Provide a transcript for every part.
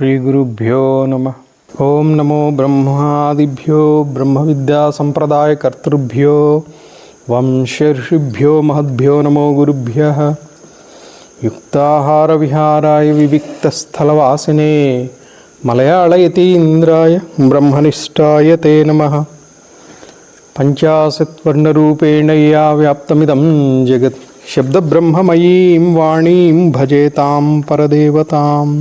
श्रीगुरुभ्यो नमः। ओं नमो ब्रह्मादिभ्यो ब्रह्मविद्यासम्प्रदायकर्तृभ्यो वंशर्षिभ्यो महद्भ्यो नमो गुरुभ्यः। युक्ताहारविहाराय विविक्तस्थलवासिने मलयाळयतीन्द्राय ब्रह्मनिष्ठाय ते नमः। पंचाशत्वर्णरूपेण या व्याप्तमिदं जगत् शब्दब्रह्ममयीं वाणीं भजेतां परदेवताम्।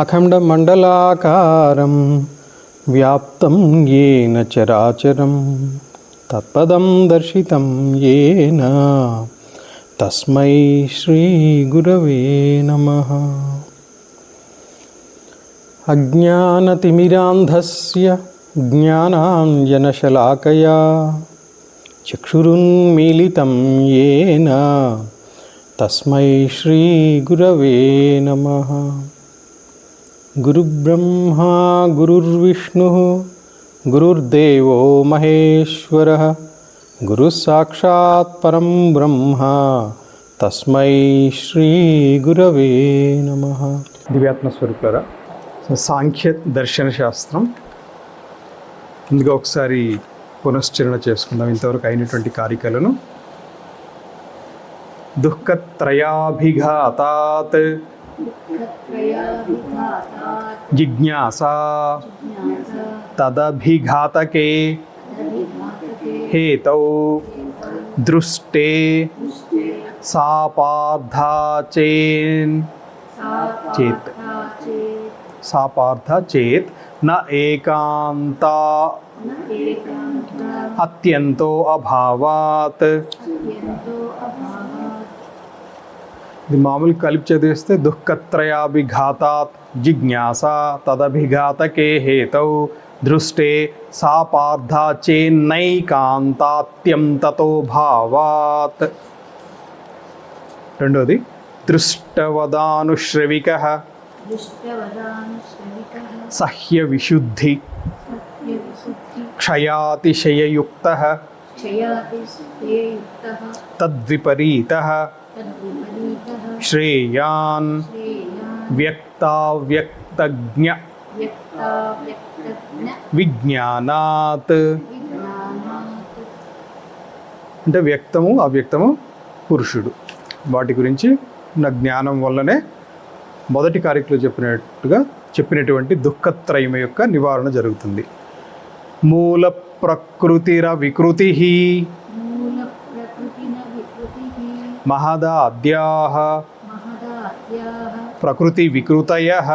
अखण्डमण्डलाकारं व्याप्तं येन चराचरं तत्पदं दर्शितं येन तस्मै श्रीगुरवे नमः। अज्ञानतिमिरान्धस्य ज्ञानाञ्जनशलाकया चक्षुरुन्मीलितं येन तस्मै श्रीगुरवे नमः। गुरुब्रह्मा गुरुर्विष्णुः गुरुर्देवो महेश्वरः गुरुसाक्षात् परं ब्रह्म तस्मै श्रीगुरवे नमः। దివ్యాత్మస్వరూపులారా, సాంఖ్య దర్శన శాస్త్రం ముందుగా ఒకసారి పునశ్చరణ చేసుకుందాం. ఇంతవరకు అయినటువంటి కారికలను. దుఃఖత్రయాభిఘాతాత్ జిజ్ఞాసా తదభిఘాతకే హేతౌ దృష్టే సాపార్థ చేత్ న ఏకాంతా అత్యంతో అభావాత్. ఇది మామూలు కలిపి చదివేస్తే దుఃఖత్రయాభిఘాతాత్ జిజ్ఞాసా తదభిఘాతకే హేతౌ దృష్టే సాపార్థ చేన్నైకాంతాత్యం తతో భావాత్. రెండోది దృష్టవదానుశ్రవికః సహ్య విశుద్ధి క్షయాతిశయయుక్తః తద్విపరీతః శ్రేయాన్ వ్యక్తావ్యక్తజ్ఞ విజ్ఞానాత్. అంటే వ్యక్తము అవ్యక్తము పురుషుడు, వాటి గురించి నా జ్ఞానం వల్లనే మొదటి కారికలో చెప్పినటువంటి దుఃఖత్రయం యొక్క నివారణ జరుగుతుంది. మూల ప్రకృతిర వికృతి మహదాద్యాః ప్రకృతి వికృతయః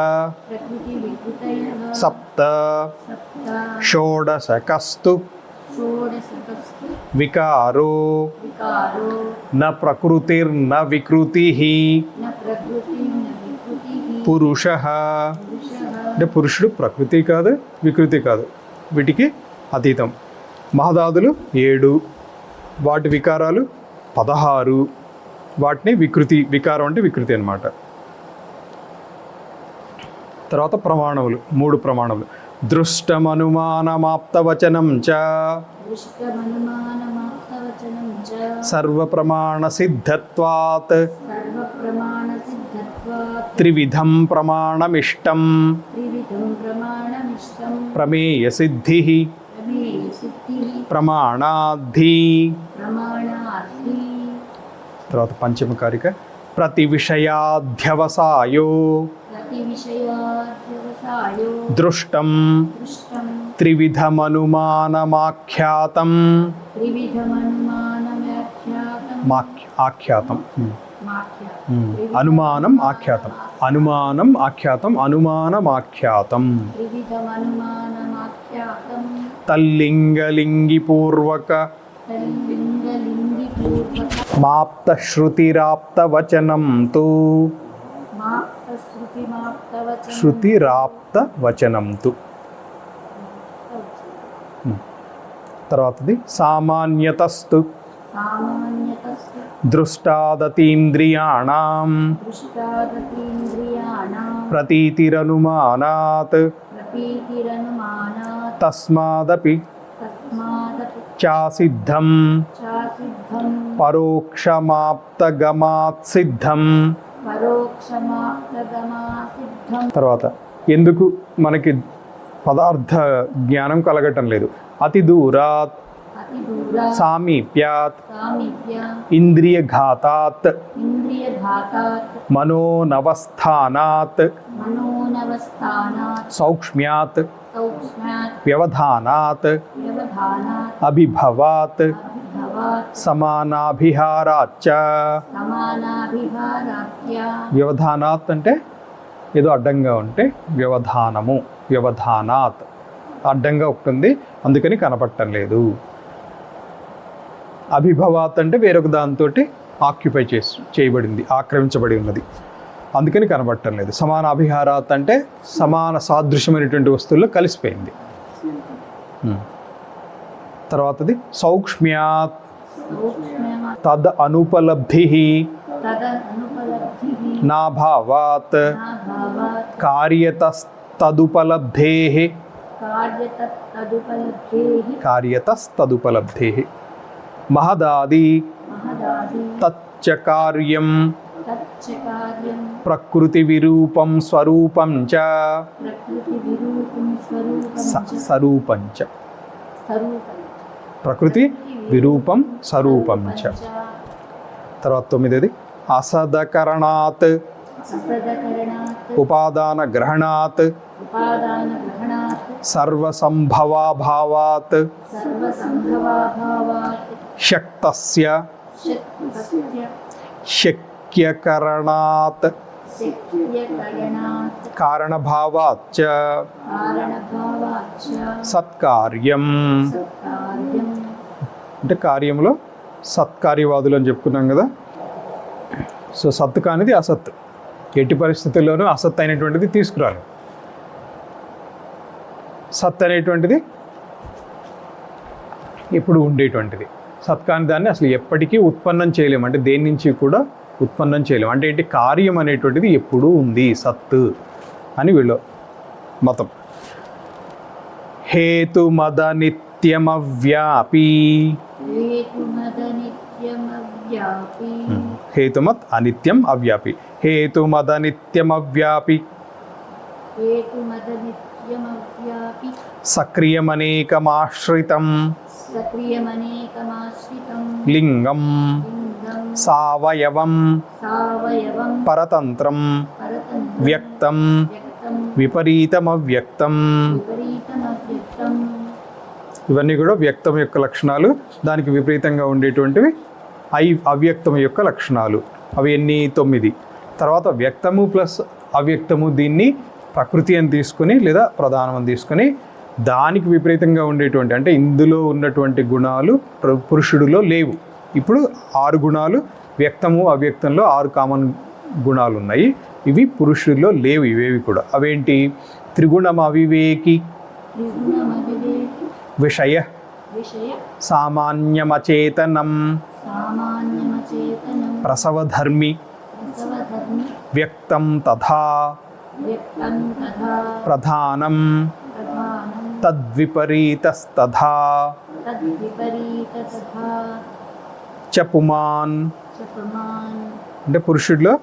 సప్త షోడశకస్తు వికారో న ప్రకృతిర్న వికృతిః పురుషః. అంటే పురుషుడు ప్రకృతి కాదు వికృతి కాదు, వీటికి అతీతం. మహదాదులు 7, వాటి వికారాలు 16, వాటిని వికృతి, వికారం అంటే వికృతి అన్నమాట. తర్వాత ప్రమాణములు, 3 ప్రమాణములు. దృష్టమనుమానమాప్తవచనం చ సర్వప్రమాణ సిద్ధత్వాత్ త్రివిధం ప్రమాణమిష్టం ప్రమేయ సిద్ధి ప్రమాణాద్ధి. తర్వాత పంచమ కారిక ప్రతి విషయాధ్యవసాయో దృష్టం త్రివిధమనుమానమాఖ్యాతం అనుమానం ఆఖ్యాతం అనుమానం ఆఖ్యాతం అనుమానమాఖ్యాతం. తల్లింగలింగిపూర్వక మాప్తశ్రుతిరాప్తవచనం తు శృతిరాప్తవచనం తు. తర్వాతది సామాన్యతస్తు దృష్టాదతీంద్రియాణం ప్రతీతిరనుమానాత్ తస్మాదపి చాసిద్ధం పరోక్షమాప్తగమాత్ సిద్ధం పరోక్షమాప్తగమా సిద్ధం. తర్వాత ఎందుకు మనకి పదార్థ జ్ఞానం కలగటం లేదు? అతి దూరాత్ అతిదూరా సామీప్యాత్ సామీప్య ఇంద్రియఘాతాత్ ఇంద్రియఘాతాత్ మనోనవస్థానాత్ మనోనవస్థానాత్ సౌక్ష్మ్యాత్ సౌక్ష్మ్యాత్ వ్యవధానాత్ వ్యవధానాత్ అభిభవాత్ అభిభవాత్ సమానాభిహారాచ్చ. సమానాభిహారాత్య. వ్యవధానాత్ అంటే ఏదో అడ్డంగా ఉంటే వ్యవధానము, వ్యవధానాత్ అడ్డంగా ఉంటుంది అందుకని కనపడటం లేదు. అభిభవాత్ అంటే వేరొక దాంతో ఆక్యుపై చేయబడింది, ఆక్రమించబడి ఉన్నది, అందుకని కనబడటం లేదు. సమాన అభిహారాత్ అంటే సమాన సాదృశ్యమైనటువంటి వస్తువుల్లో కలిసిపోయింది. తర్వాతది సౌక్ష్మ్యాత్ సౌక్ష్మ్యాత్ తద్ అనుపలబ్ధి తదనుపలబ్ధిః నాభావాత్ నాభావాత్ కార్యతస్తదుపలబ్ధే కార్యతదుపలబ్ధేః కార్యతస్తదుపలబ్ధే మహదాది మహదాది తచ్చ కార్యం తచ్చ కార్యం ప్రకృతి విరూపం స్వరూపం చ ప్రకృతి విరూపం స్వరూపం చ స్వరూపం చ స్వరూపం ప్రకృతి విరూపం స్వరూపం చ. తర్వాత 9ది అసదకరణాత్ అసదకరణాత్ ఉపాదాన గ్రహణాత్ ఉపాదాన గ్రహణాత్ సర్వసంభవాభావాత్ సర్వసంభవాభావాత్ శక్తస్య శక్తస్య శక్యకరణాత్ శక్యకరణాత్ కారణభావాత్ చ కారణభావాత్ చ సత్కార్యం. సత్కార్యం. అంటే కార్యంలో సత్కార్యవాదులు అని చెప్పుకున్నాం కదా. సో సత్ కానిది అసత్, ఎట్టి పరిస్థితుల్లోనూ అసత్ అయినటువంటిది తీసుకురాలి. సత్ అనేటువంటిది ఇప్పుడు ఉండేటువంటిది, సత్ కాని దాన్ని అసలు ఎప్పటికీ ఉత్పన్నం చేయలేము, అంటే దేని నుంచి కూడా ఉత్పన్నం చేయలేము. అంటే ఏంటి? కార్యం అనేటువంటిది ఎప్పుడూ ఉంది, సత్ అని వీళ్ళు మతం. హేతుమద నిత్యమవ్యాపీ హేతుమదనిత్యమవ్యాపీ హేతుమత్ అనిత్యం అవ్యాపి. హేతుమద నిత్యమవ్యాపి హేతుమదనిత్యమవ్యాపి సక్రియమనేకమాశ్రితం సక్రియమనేకమాశ్రితం లింగం లింగం సావయవం సావయవం పరతంత్రం పరతంత్రం వ్యక్తం వ్యక్తం విపరీతమవ్యక్తం. విపరీతమవ్యక్తం. ఇవన్నీ కూడా వ్యక్తం యొక్క లక్షణాలు, దానికి విపరీతంగా ఉండేటువంటివి అవ్యక్తం యొక్క లక్షణాలు. అవి ఎన్ని? 9. తర్వాత వ్యక్తము ప్లస్ అవ్యక్తము, దీన్ని ప్రకృతి అని తీసుకొని లేదా ప్రధానం అని తీసుకొని దానికి విపరీతంగా ఉండేటువంటి, అంటే ఇందులో ఉన్నటువంటి గుణాలు పురుషుడిలో లేవు. ఇప్పుడు 6 గుణాలు వ్యక్తము అవ్యక్తంలో 6 కామన్ గుణాలు ఉన్నాయి. ఇవి పురుషుడిలో లేవు ఇవేవి కూడా. అవేంటి? త్రిగుణం అవివేకి, త్రిగుణమవివేకి విషయ విషయ సామాన్యమచేతనం, సామాన్యమచేతనం ప్రసవధర్మి ప్రసవధర్మి వ్యక్తం తథా వ్యక్తం తథా ప్రధానం ప్రధానం తద్విపరీతస్తథా తద్విపరీత తథా చ పుమాన్. చపమాన్. అంటే పురుషుడిలో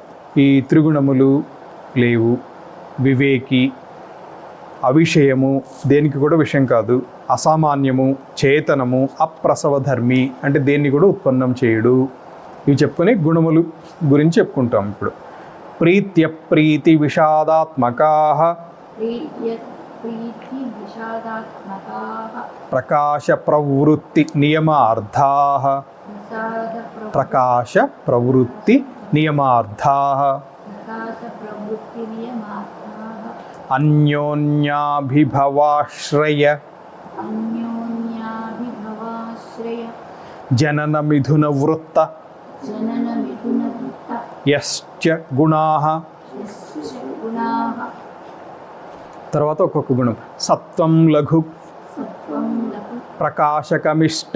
ఈ త్రిగుణములు లేవు. వివేకి, అవిషయము, దేనికి కూడా విషయం కాదు, అసామాన్యము, చేతనము, అప్రసవధర్మి, అంటే దేన్ని కూడా ఉత్పన్నం చేయడు. ఇవి చెప్పుకొని గుణములు గురించి చెప్పుకుంటాం ఇప్పుడు. ప్రీత్యప్రీతి విషాదాత్మకాః ప్రీత్య ప్రీతి విషాదాత్మకాః ప్రకాశ ప్రవృత్తి నియమార్థాః ప్రసాద ప్రకాశ ప్రవృత్తి నియమార్థాః ప్రకాశ ప్రవృత్తి నియమార్థాః అన్యోన్యాభిభవాశ్రయ అన్యోన్యాభిభవాశ్రయ జనన మిథున వృత్త జనన మిథున వృత్త యశ్చ గుణాః. యశ్చ గుణాః. తర్వాత ఒక్కొక్క గుణం. సత్వం లఘు సత్వం లఘు ప్రకాశకమిష్ట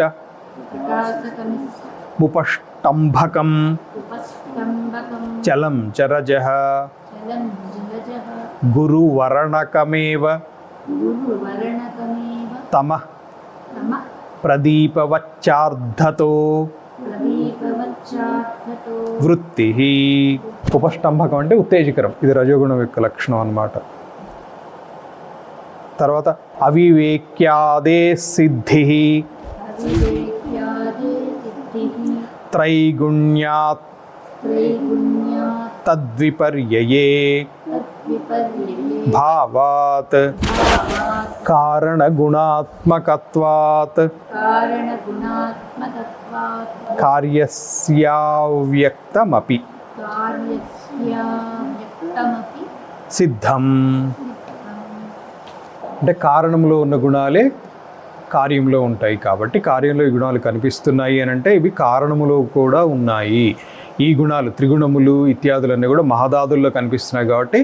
ప్రకాశకమిష్ట ఉపష్టంభకం ఉపస్తంభకం చలం చరజః చలం జలజః గురువర్ణకమేవ గురువర్ణకమేవ తమః తమ ప్రదీపవచ్చార్ధతో ప్రదీపవచ్చార్థతో వృత్తి. ఉపష్టంభకం అంటే ఉత్తేజకరం, ఇది రజోగుణం యొక్క లక్షణం అన్నమాట. తర్వాత అవివేక్యాదే సిద్ధి అవివేక్యాదే సిద్ధిః త్రైగుణ్యాత్ త్రైగుణ్యాత్ తద్విపర్యయే తద్విపర్యయే భావాత్ భావాత్ కారణగుణాత్మకత్వాత్ కారణగుణాత్మకత్వాత్ కార్యస్యావ్యక్తమపి కార్యస్యావ్యక్తమపి సిద్ధం. సిద్ధం. అంటే కారణంలో ఉన్న గుణాలే కార్యంలో ఉంటాయి కాబట్టి కార్యంలో ఈ గుణాలు కనిపిస్తున్నాయి అని అంటే ఇవి కారణములో కూడా ఉన్నాయి. ఈ గుణాలు త్రిగుణములు ఇత్యాదులన్నీ కూడా మహదాదుల్లో కనిపిస్తున్నాయి కాబట్టి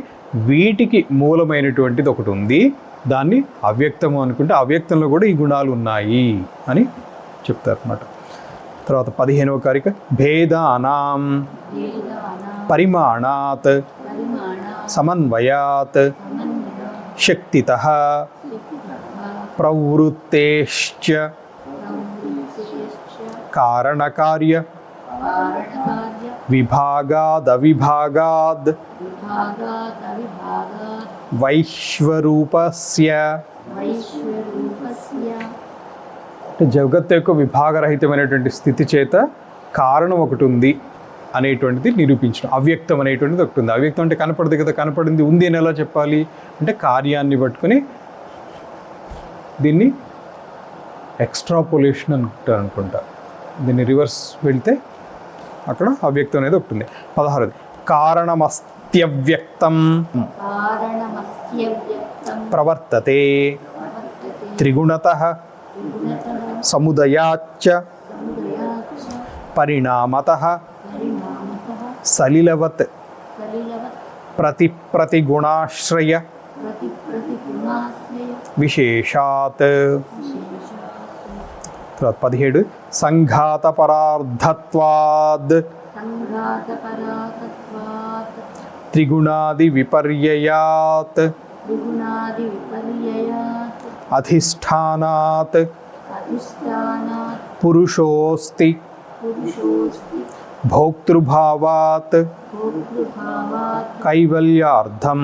వీటికి మూలమైనటువంటిది ఒకటి ఉంది, దాన్ని అవ్యక్తము అనుకుంటే అవ్యక్తంలో కూడా ఈ గుణాలు ఉన్నాయి అని చెప్తారు అన్నమాట. తర్వాత 15వ కారిక భేదానాం వేదానాం పరిమాణాత్ పరిమాణాత్ సమన్వయాత్ సమన్వయాత్ శక్తితః శక్తితః ప్రవృత్తేశ్చ ప్రవృత్తేశ్చ కారణకార్య కారణకార్య విభాగాదవిభాగాద్ విభాగాత్ అవిభాగాత్ వైశ్వరూపస్య. వైశ్వరూపస్య అంటే జగత్తు యొక్క విభాగరహితమైనటువంటి స్థితి చేత కారణం ఒకటి ఉంది అనేటువంటిది నిరూపించడం. అవ్యక్తం అనేటువంటిది ఒకటి ఉంది. అవ్యక్తం అంటే కనపడదు కదా, కనపడింది ఉంది అని ఎలా చెప్పాలి అంటే కార్యాన్ని పట్టుకొని దీన్ని ఎక్స్ట్రాపోలేషన్ అంటారు అనుకుంటా. దీన్ని రివర్స్ వెళ్తే అక్కడ అవ్యక్తం అనేది ఒకటి ఉంది. 16ది కారణమస్త్యవ్యక్తం కారణమస్యవ్యక్తం ప్రవర్తతే ప్రవర్తతే త్రిగుణతః గుణతః సముదయాచ్చ సముదయాచ్చ పరిణామతః పరిణామతః సలిలవత్ సలిలవత్ ప్రతిగుణాశ్రయ ప్రతిగుణాశ్రయ విశేషాత్. విశేషాత్ తర్వాత 17 సంఘాతపరార్థత్వాద్ సంఘాతపరాతత్వాత్ త్రిగుణాది విపర్యయాత్ త్రిగుణాదివిపర్యయాత్ అధిష్టానాత్ అధిష్టానాత్ పురుషోస్తి పురుషోస్తి భోక్తృభావాత్ భోక్తృభావాత్ కైవల్యార్థం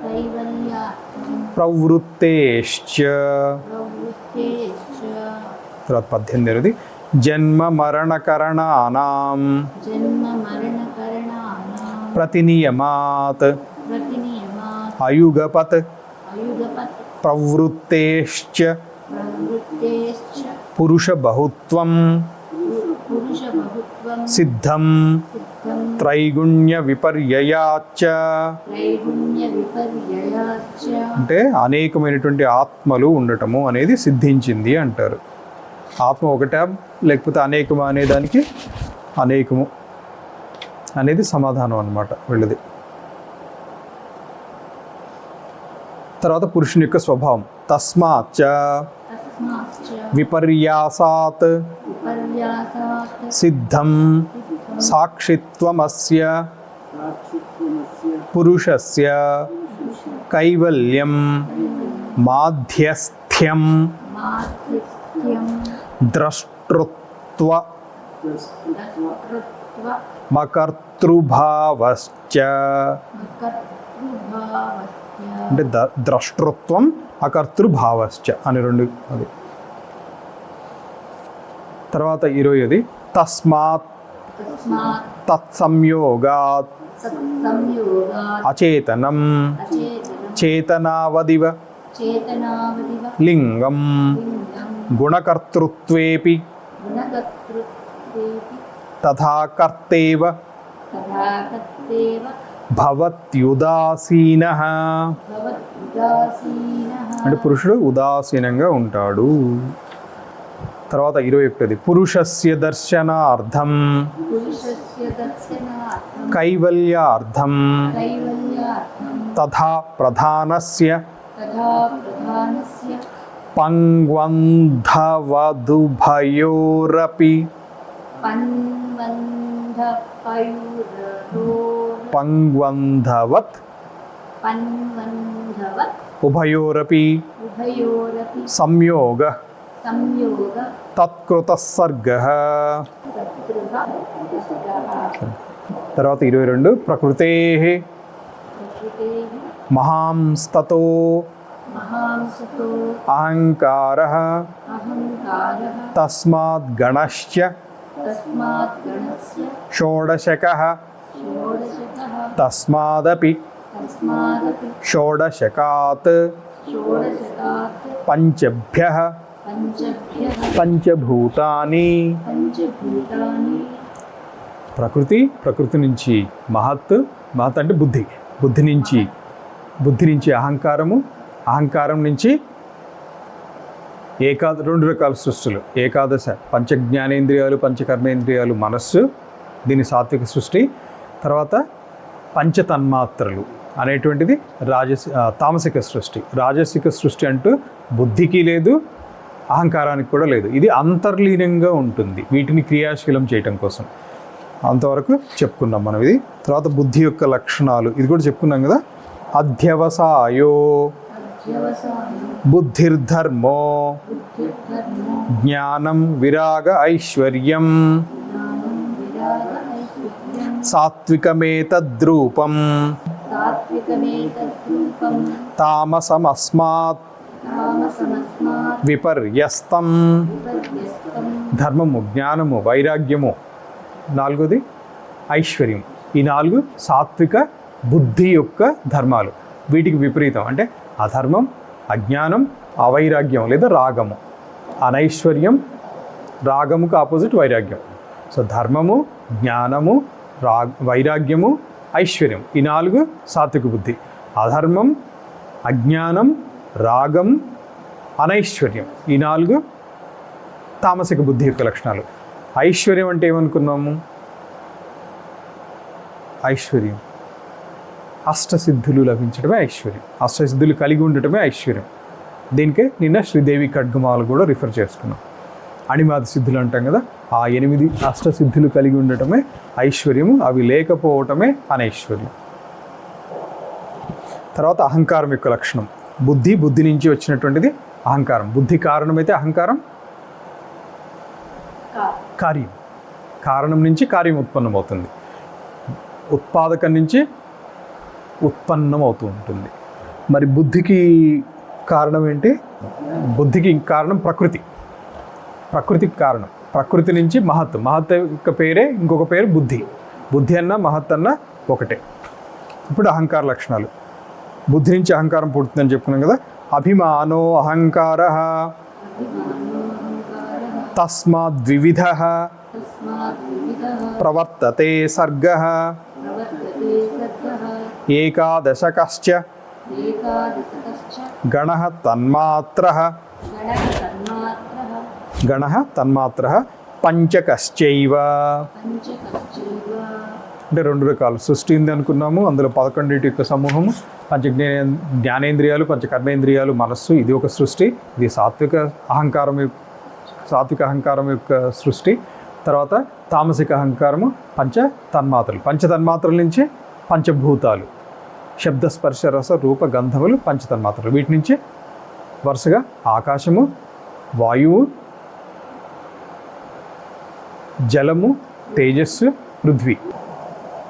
కైవల్యార్థం ప్రవృత్తేశ్చ. ప్రవృత్తేశ్చ తర్వాత 18 జన్మ మరణకరణానాం జన్మ మరణకరణానాం ప్రతినియమాత్ ప్రతినియమాత్ అయుగపత్ అయుగపత్ ప్రవృత్తేశ్చ ప్రవృత్తేశ్చ పురుషబహుత్వం పురుషబహుత్వం సిద్ధం సిద్ధం త్రైగుణ్య విపర్యయాచ్చ. త్రైగుణ్య విపర్యయాశ్చ అంటే అనేకమైనటువంటి ఆత్మలు ఉండటము అనేది సిద్ధించింది అంటారు. ఆత్మ ఒకటా లేకపోతే అనేకమా అనేదానికి అనేకము అనేది సమాధానం అన్నమాట వీళ్ళది. తర్వాత పురుషుని యొక్క స్వభావం తస్మాచ్చ తస్మాచ్చ విపర్యాసాత్ విపర్యాసాత్ సిద్ధం సాక్షిత్వమస్య పురుషస్య కైవల్యం మాధ్యస్థ్యం మాధ్యస్థ్యం ద్రష్టృత్వ దృష్ట్వ మకర్తృభావశ్చ. మకర్తృభావస్య అంటే ద్రష్టృత్వం అకర్తృభావశ్చ అని రెండు. అది తర్వాత 20 తస్మాత్ తస్మాత్ తత్సంయోగాత్ సత్సంయోగాత్ అచేతనం అచేతనం చేతనావదివ చేతనావదివ లింగం లింగం గుణకర్తృత్వేపి గుణకర్తృత్వేపి తథా కర్తేవ తథాకత్తేవ భవత్యుదాసీనః. భవదుదాసీనః అంటే పురుషుడు ఉదాసీనంగా ఉంటాడు. తర్వాత 21 పురుషస్య దర్శనార్థం పురుషస్య దర్శనార్థం కైవల్యార్థం కైవల్యార్థం తథా ప్రధానస్య తథా ప్రధానస్య పంగ్వంధవదుభయోరపి పన్వంధపయురో పంగ్వంధవత్ పన్వంధవత్ ఉభయోరపి ఉభయోరపి సంయోగ సంయోగ తత్కృత సర్గ. సత్కృత తర్వాత 22 ప్రకృతే ప్రకృతే మహాంస్తతో మహాంసతో అహంకార అహంకార తస్మాత్ గణశ్చ తస్మాత్ గణస్య షోడశక షోడశకః తస్మాదపి తస్మాదపి షోడశకాత్ షోడశకాత్ పంచభ్యః పంచభ్యః పంచభూతాని. పంచభూతాని. ప్రకృతి నుంచి మహత్ అంటే బుద్ధి నుంచి అహంకారం నుంచి రెండు రకాల సృష్టిలు, ఏకాదశ పంచ జ్ఞానేంద్రియాలు, పంచకర్మేంద్రియాలు, మనస్సు, దీని సాత్విక సృష్టి. తర్వాత పంచతన్మాత్రలు అనేటువంటిది తామసిక సృష్టి. రాజసిక సృష్టి అంటూ బుద్ధికి లేదు, అహంకారానికి కూడా లేదు. ఇది అంతర్లీనంగా ఉంటుంది వీటిని క్రియాశీలం చేయటం కోసం. అంతవరకు చెప్పుకున్నాం మనం ఇది. తర్వాత బుద్ధి యొక్క లక్షణాలు ఇది కూడా చెప్పుకున్నాం కదా. అధ్యవసాయో బుద్ధిర్ధర్మో జ్ఞానం విరాగ ఐశ్వర్యం సాత్వికమేతద్రూపం తామసమస్మాత్ విపర్యస్తం. ధర్మము, జ్ఞానము, వైరాగ్యము. 4ది ఐశ్వర్యం. ఈ 4 సాత్విక బుద్ధి యొక్క ధర్మాలు. వీటికి విపరీతం అంటే అధర్మం, అజ్ఞానం, అవైరాగ్యం లేదా రాగము. అనైశ్వర్యం, రాగముకు ఆపోజిట్ వైరాగ్యం. సో ధర్మము, జ్ఞానము, వైరాగ్యము, ఐశ్వర్యం, ఈ 4 సాత్విక బుద్ధి. అధర్మం, అజ్ఞానం, రాగం, అనైశ్వర్యం, ఈ 4 తామసిక బుద్ధి యొక్క లక్షణాలు. ఐశ్వర్యం అంటే ఏమనుకున్నాము? ఐశ్వర్యం అష్టసిద్ధులు లభించడమే ఐశ్వర్యం. అష్టసిద్ధులు కలిగి ఉండటమే ఐశ్వర్యం. దీనికే నిన్న శ్రీదేవి ఖడ్గమాలు కూడా రిఫర్ చేసుకున్నాం. అణిమాది సిద్ధులు అంటాం కదా, ఆ 8 అష్టసిద్ధులు కలిగి ఉండటమే ఐశ్వర్యము, అవి లేకపోవటమే అనైశ్వర్యం. తర్వాత అహంకారం యొక్క లక్షణం. బుద్ధి నుంచి వచ్చినటువంటిది అహంకారం. బుద్ధి కారణమైతే అహంకారం కార్యం. కారణం నుంచి కార్యం ఉత్పన్నమవుతుంది. ఉత్పాదకం నుంచి ఉత్పన్నం అవుతూ ఉంటుంది. మరి బుద్ధికి కారణం ఏంటి? బుద్ధికి కారణం ప్రకృతికి కారణం. ప్రకృతి నుంచి మహత్ యొక్క పేరే ఇంకొక పేరు బుద్ధి. బుద్ధి అన్న మహత్ అన్న ఒకటే. ఇప్పుడు అహంకార లక్షణాలు. బుద్ధి నుంచి అహంకారం పుడుతుందని చెప్పుకున్నాం కదా. అభిమానో అహంకార తస్మాద్వివిధ ప్రవర్తతే సర్గ ఏకాదశకశ్చ గణః తన్మాత్రః పంచకశ్చైవ. అంటే 2 రకాల సృష్టి ఉంది అనుకున్నాము. అందులో 11 యొక్క సమూహము. జ్ఞానేంద్రియాలు, పంచకర్మేంద్రియాలు, మనస్సు, ఇది ఒక సృష్టి. ఇది సాత్విక అహంకారం యొక్క సృష్టి. తర్వాత తామసిక అహంకారము పంచతన్మాత్రల నుంచి పంచభూతాలు, శబ్ద స్పర్శ రస రూప గంధములు పంచతన్మాత్రలు. వీటి నుంచి వరుసగా ఆకాశము, వాయువు, జలము, తేజస్సు,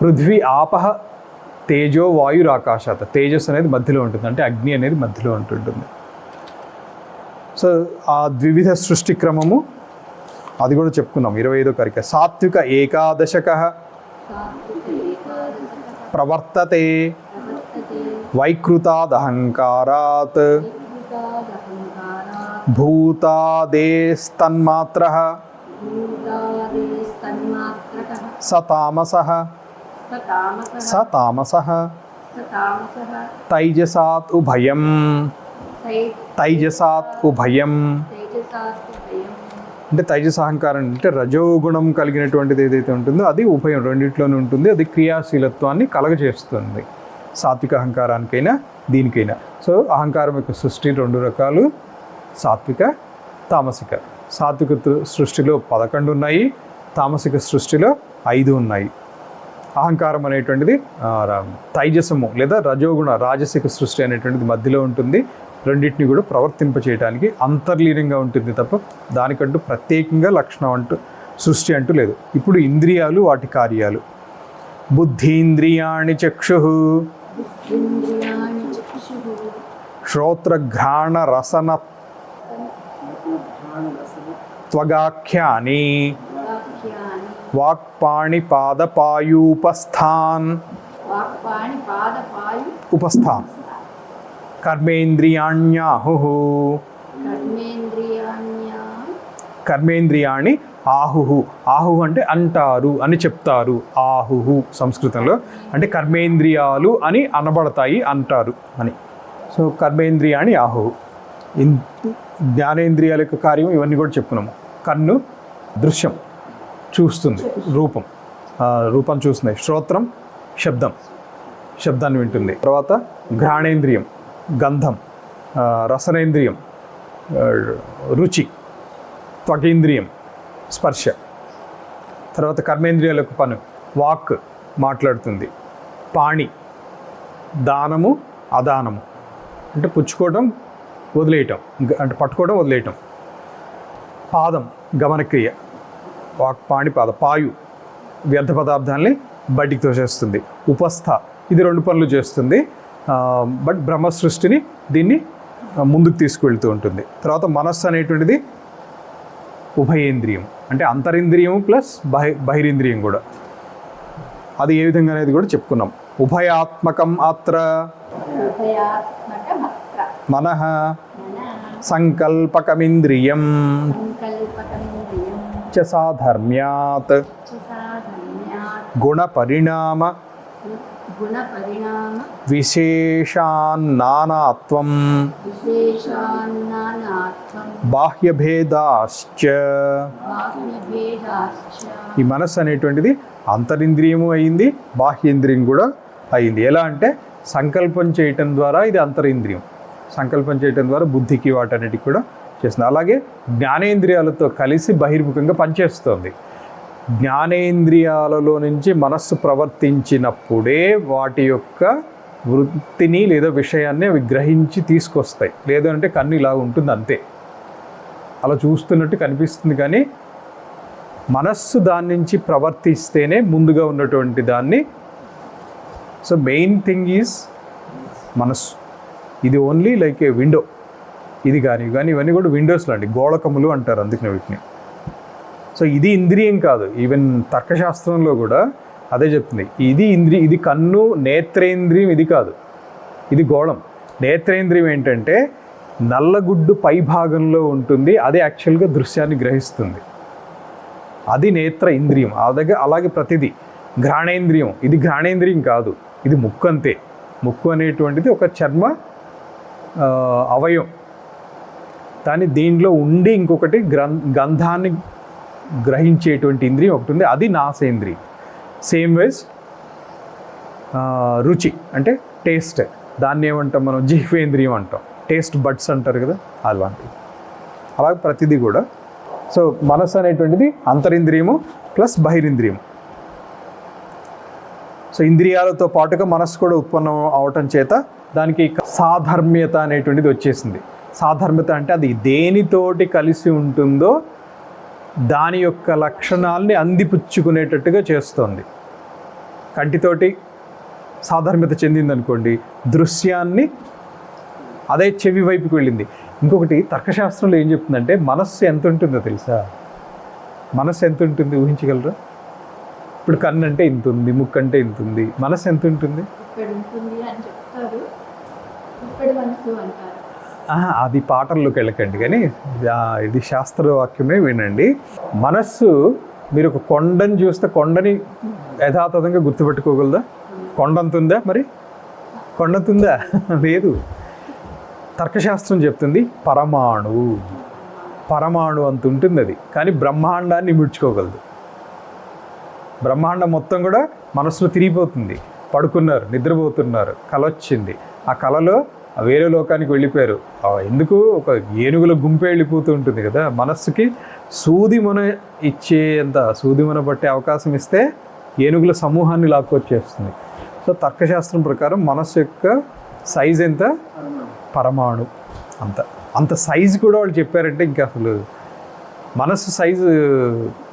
పృథ్వీ ఆపహ తేజో వాయురాకాశాత్. తేజస్సు అనేది మధ్యలో ఉంటుంది, అంటే అగ్ని అనేది మధ్యలో ఉంటుంటుంది. సో ఆ ద్వివిధ సృష్టి క్రమము అది కూడా చెప్పుకున్నాం 25వ కరిక. సాత్విక ఏకాదశకః ప్రవర్తతే వైకృతాదహంకారాత్ భూతాదేస్తన్మాత్రః సతామసః తైజసాత్ ఉభయం. అంటే తైజస అహంకారం అంటే రజోగుణం కలిగినటువంటిది ఏదైతే ఉంటుందో అది ఉభయం, రెండిట్లోనే ఉంటుంది. అది క్రియాశీలత్వాన్ని కలగజేస్తుంది సాత్విక అహంకారానికైనా దీనికైనా. సో అహంకారం యొక్క సృష్టి 2 రకాలు, సాత్విక, తామసిక. సాత్విక సృష్టిలో 11 ఉన్నాయి, తామసిక సృష్టిలో 5 ఉన్నాయి. అహంకారం అనేటువంటిది తైజసము లేదా రజోగుణ రాజసిక సృష్టి అనేటువంటిది మధ్యలో ఉంటుంది. రెండింటిని కూడా ప్రవర్తింప చేయడానికి అంతర్లీనంగా ఉంటుంది తప్ప దానికంటూ ప్రత్యేకంగా లక్షణం అంటూ సృష్టి అంటూ లేదు. ఇప్పుడు ఇంద్రియాలు, వాటి కార్యాలు. బుద్ధీంద్రియాణి చక్షు ఇంద్రియాణి చక్షుః శ్రోత్రఘ్రాణ రసన త్వగాఖ్యాని వాక్యాని వాక్పాణి పాదపాయూపస్థాన్ వాక్పాణి పాదపాయు ఉపస్థాన్ కర్మేంద్రియాణ్యాహుః కర్మేంద్రియాణ్యా కర్మేంద్రియాణి ఆహుహు. ఆహుహు అంటే అంటారు అని చెప్తారు. ఆహుహు సంస్కృతంలో అంటే కర్మేంద్రియాలు అని అనబడతాయి, అంటారు అని. సో కర్మేంద్రియాణి ఆహుహు. జ్ఞానేంద్రియాల యొక్క కార్యం ఇవన్నీ కూడా చెప్పుకున్నాము. కన్ను దృశ్యం చూస్తుంది, రూపం చూస్తుంది. శ్రోత్రం శబ్దాన్ని వింటుంది. తర్వాత ఘ్రాణేంద్రియం గంధం, రసనేంద్రియం రుచి, త్వగేంద్రియం స్పర్శ. తర్వాత కర్మేంద్రియాలకు పని, వాక్ మాట్లాడుతుంది, పాణి దానము అదానము అంటే పుచ్చుకోవడం వదిలేయటం, అంటే పట్టుకోవడం వదిలేయటం. పాదం గమనక్రియ, వాక్ పాణి పాద. పాయు వ్యర్థ పదార్థాలని బయటికి తోసేస్తుంది. ఉపస్థ ఇది 2 పనులు చేస్తుంది, బట్ బ్రహ్మ సృష్టిని దీన్ని ముందుకు తీసుకువెళ్తూ ఉంటుంది. తర్వాత మనస్సు అనేటువంటిది ఉభయేంద్రియం అంటే అంతరింద్రియం ప్లస్ బహిరింద్రియం కూడా. అది ఏ విధంగా అనేది కూడా చెప్పుకున్నాం. ఉభయాత్మకం అత్ర ఉభయాత్మకమత్ర మనః మనః సంకల్పకమింద్రియం సంకల్పకమింద్రియం చ సాధర్మ్యాత్ చ సాధర్మ్యాత్ గుణపరిణామ గుణపరిణామ విశేషాన్నానాత్వం విశేషాన్నానాత్వం బాహ్యభేదాశ్చ. బాహ్యభేదాశ్చ ఈ మనస్సు అనేటువంటిది అంతరింద్రియము అయింది, బాహ్యేంద్రియం కూడా అయింది. ఎలా అంటే సంకల్పం చేయటం ద్వారా ఇది అంతరింద్రియం, సంకల్పం చేయటం ద్వారా బుద్ధికి వాటన్నిటికి కూడా చేస్తుంది. అలాగే జ్ఞానేంద్రియాలతో కలిసి బహిర్ముఖంగా పనిచేస్తుంది. జ్ఞానేంద్రియాలలో నుంచి మనస్సు ప్రవర్తించినప్పుడే వాటి యొక్క వృత్తిని లేదా విషయాన్ని అవి గ్రహించి తీసుకొస్తాయి. లేదంటే కన్ను ఇలా ఉంటుంది అంతే, అలా చూస్తున్నట్టు కనిపిస్తుంది. కానీ మనస్సు దాని నుంచి ప్రవర్తిస్తేనే ముందుగా ఉన్నటువంటి దాన్ని. సో మెయిన్ థింగ్ ఈజ్ మనస్సు. ఇది ఓన్లీ లైక్ ఏ విండో. ఇది కానీ ఇవన్నీ కూడా విండోస్ లాంటి గోళకములు అంటారు, అందుకనే వీటిని. సో ఇది ఇంద్రియం కాదు. ఈవెన్ తర్కశాస్త్రంలో కూడా అదే చెప్తుంది. ఇది కన్ను నేత్రేంద్రియం, ఇది కాదు, ఇది గోళం. నేత్రేంద్రియం ఏంటంటే నల్లగుడ్డు పై భాగంలో ఉంటుంది, అది యాక్చువల్గా దృశ్యాన్ని గ్రహిస్తుంది. అది నేత్ర ఇంద్రియం. అలాగే ప్రతిదీ. ఘ్రాణేంద్రియం, ఇది ఘ్రాణేంద్రియం కాదు, ఇది ముక్కు అంతే. ముక్కు అనేటువంటిది ఒక చర్మ అవయవం. కానీ దీంట్లో ఉండి ఇంకొకటి గంధాన్ని గ్రహించేటువంటి ఇంద్రియం ఒకటి ఉంది, అది నాసేంద్రియం. సేమ్ వైజ్ రుచి అంటే టేస్ట్, దాన్ని ఏమంటాం మనం, జిహ్వేంద్రియం అంటాం. టేస్ట్ బడ్స్ అంటారు కదా, అలాంటివి. అలాగే ప్రతిదీ కూడా. సో మనస్సు అనేటువంటిది అంతరింద్రియము ప్లస్ బహిరింద్రియము. సో ఇంద్రియాలతో పాటుగా మనస్సు కూడా ఉత్పన్నం అవటం చేత దానికి సాధర్మ్యత అనేటువంటిది వచ్చేసింది. సాధర్మ్యత అంటే అది దేనితోటి కలిసి ఉంటుందో దాని యొక్క లక్షణాలని అందిపుచ్చుకునేటట్టుగా చేస్తుంది. కంటితోటి సాధర్మ్యత చెందిందనుకోండి, దృశ్యాన్ని అదే చెవి వైపుకి వెళ్ళింది. ఇంకొకటి తర్కశాస్త్రంలో ఏం చెప్తుందంటే మనస్సు ఎంత ఉంటుందో తెలుసా? మనస్సు ఎంత ఉంటుంది ఊహించగలరా? ఇప్పుడు కన్ను అంటే ఇంత ఉంది, ముక్కు అంటే ఇంత ఉంది, మనస్సు ఎంత ఉంటుంది? ఇక్కడ ఉంటుంది అని చెప్తారు, ఇక్కడ మనసు అంటారు. అది పాటల్లోకి వెళ్ళకండి, కానీ ఇది శాస్త్రవాక్యమే వినండి. మనస్సు, మీరు ఒక కొండని చూస్తే కొండని యథాతథంగా గుర్తుపెట్టుకోగలదా? కొండంతుందా? మరి కొండంతుందా? లేదు. తర్కశాస్త్రం చెప్తుంది పరమాణు అంత ఉంటుంది అది, కానీ బ్రహ్మాండాన్ని ముడుచుకోగలదు. బ్రహ్మాండం మొత్తం కూడా మనసులో తిరిగిపోతుంది. పడుకున్నారు, నిద్రపోతున్నారు, కల వచ్చింది, ఆ కలలో వేరే లోకానికి వెళ్ళిపోయారు. ఎందుకు? ఒక ఏనుగుల గుంపే వెళ్ళిపోతూ ఉంటుంది కదా. మనస్సుకి సూదిమొన ఇచ్చేంత, సూదిమొన పట్టే అవకాశం ఇస్తే ఏనుగుల సమూహాన్ని లాక్కొచ్చేస్తుంది. సో తర్కశాస్త్రం ప్రకారం మనస్సు యొక్క సైజ్ ఎంత? పరమాణు. అంత అంత సైజు కూడా వాళ్ళు చెప్పారంటే ఇంకా అసలు మనస్సు size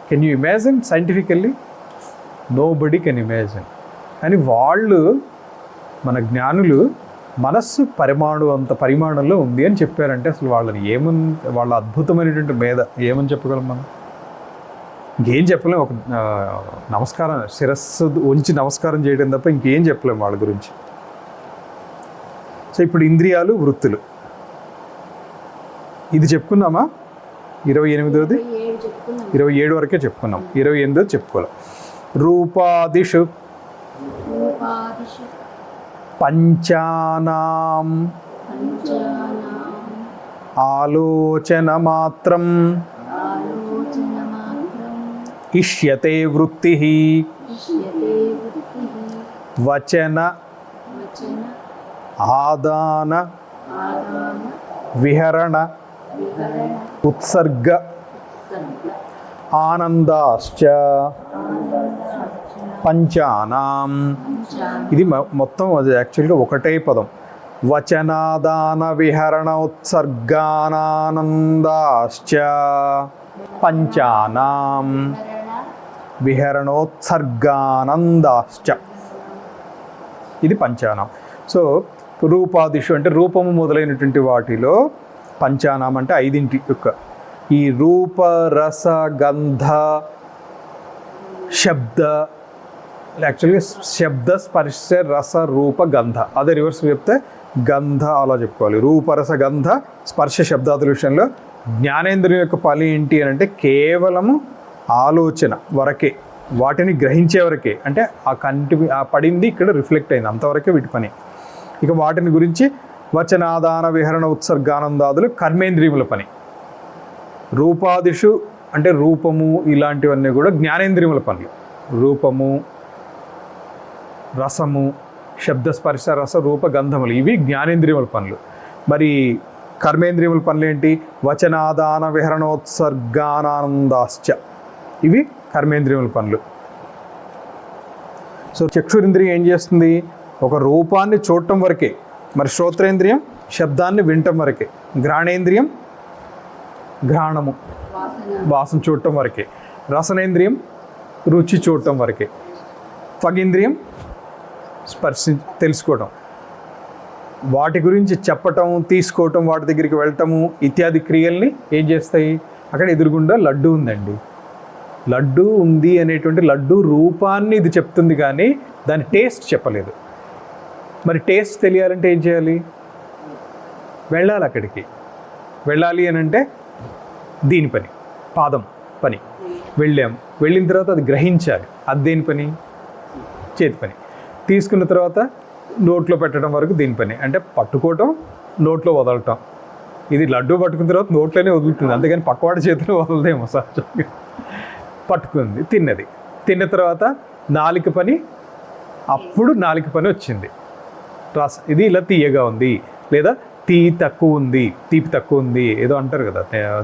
can you imagine scientifically? Nobody can imagine. కానీ వాళ్ళు మన జ్ఞానులు మనస్సు అంత పరిమాణంలో ఉంది అని చెప్పారంటే అసలు వాళ్ళని వాళ్ళ అద్భుతమైనటువంటి మేధ ఏమని చెప్పగలం మనం? ఇంకేం చెప్పలేం. ఒక నమస్కారం, శిరస్సు ఉంచి నమస్కారం చేయడం తప్ప ఇంకేం చెప్పలేం వాళ్ళ గురించి. సో ఇప్పుడు ఇంద్రియాలు, వృత్తులు ఇది చెప్పుకున్నామా? 28వది 27 వరకే చెప్పుకున్నాం, 28వది చెప్పుకోవాలి. రూపాదిషు పంచానాం ఆలోచన మాత్రం ఇష్యతే వృత్తి వచన ఆదాన విహరణ ఉత్సర్గ ఆనందాశ్చ పంచానాం. ఇది మొత్తం అది యాక్చువల్గా ఒకటే పదం. వచనాదాన విహరణ ఉత్సర్గానానందాశ్చ పంచానాం విహరణోత్సర్గానందాశ్చ. ఇది పంచానాం. సో రూపాదిషు అంటే రూపము మొదలైనటువంటి వాటిలో, పంచానాం అంటే 5 యొక్క ఈ రూప రస గంధ శబ్ద, యాక్చువల్గా శబ్ద స్పర్శ రస రూప గంధ, అదే రివర్స్ చెప్తే గంధ అలా చెప్పుకోవాలి. రూపరస గంధ స్పర్శ శబ్దాదుల విషయంలో జ్ఞానేంద్రియం యొక్క పని ఏంటి అని అంటే కేవలము ఆలోచన వరకే, వాటిని గ్రహించే వరకే. అంటే ఆ పడింది ఇక్కడ రిఫ్లెక్ట్ అయింది, అంతవరకే వీటి పని. ఇక వాటిని గురించి వచనాదాన విహరణ ఉత్సర్గానందాదులు కర్మేంద్రియముల పని. రూపాదిషు అంటే రూపము ఇలాంటివన్నీ కూడా జ్ఞానేంద్రియముల పనులు. రూపము, రసము, శబ్దస్పర్శ రస రూప గంధములు ఇవి జ్ఞానేంద్రియముల పనులు. మరి కర్మేంద్రియముల పనులు ఏంటి? వచనాదాన విహరణోత్సర్గానందాశ్చ, ఇవి కర్మేంద్రియముల పనులు. సో చక్షురింద్రియం ఏం చేస్తుంది? ఒక రూపాన్ని చూడటం వరకే. మరి శ్రోత్రేంద్రియం శబ్దాన్ని వినటం వరకే. ఘ్రాణేంద్రియం ఘ్రాణము వాసన చూడటం వరకే. రసనేంద్రియం రుచి చూడటం వరకే. త్వగింద్రియం తెలుసుకోవటం, వాటి గురించి చెప్పటం, తీసుకోవటం, వాటి దగ్గరికి వెళ్ళటము ఇత్యాది క్రియల్ని ఏం చేస్తాయి? అక్కడ ఎదురుగుండా లడ్డు ఉందండి, లడ్డు ఉంది అనేటువంటి లడ్డు రూపాన్ని ఇది చెప్తుంది కానీ దాని టేస్ట్ చెప్పలేదు. మరి టేస్ట్ తెలియాలంటే ఏం చేయాలి? వెళ్ళాలి అక్కడికి. వెళ్ళాలి అని అంటే దీని పని, పాదం పని. వెళ్ళిన తర్వాత అది గ్రహించాలి, అది దేని పని? చేతి పని. తీసుకున్న తర్వాత నోట్లో పెట్టడం వరకు దీని పని, అంటే పట్టుకోవటం, నోట్లో వదలటం. ఇది లడ్డు పట్టుకున్న తర్వాత నోట్లోనే వదులుతుంది, అంతేగాని పక్కవాడి చేతిలో వదలదేమో సహజంగా. పట్టుకుంది, తిన్నది, తిన్న తర్వాత నాలుక పని, అప్పుడు నాలుక పని వచ్చింది. ఇది ఇలా తీయగా ఉంది, లేదా తీపి తక్కువ ఉంది ఏదో అంటారు కదా,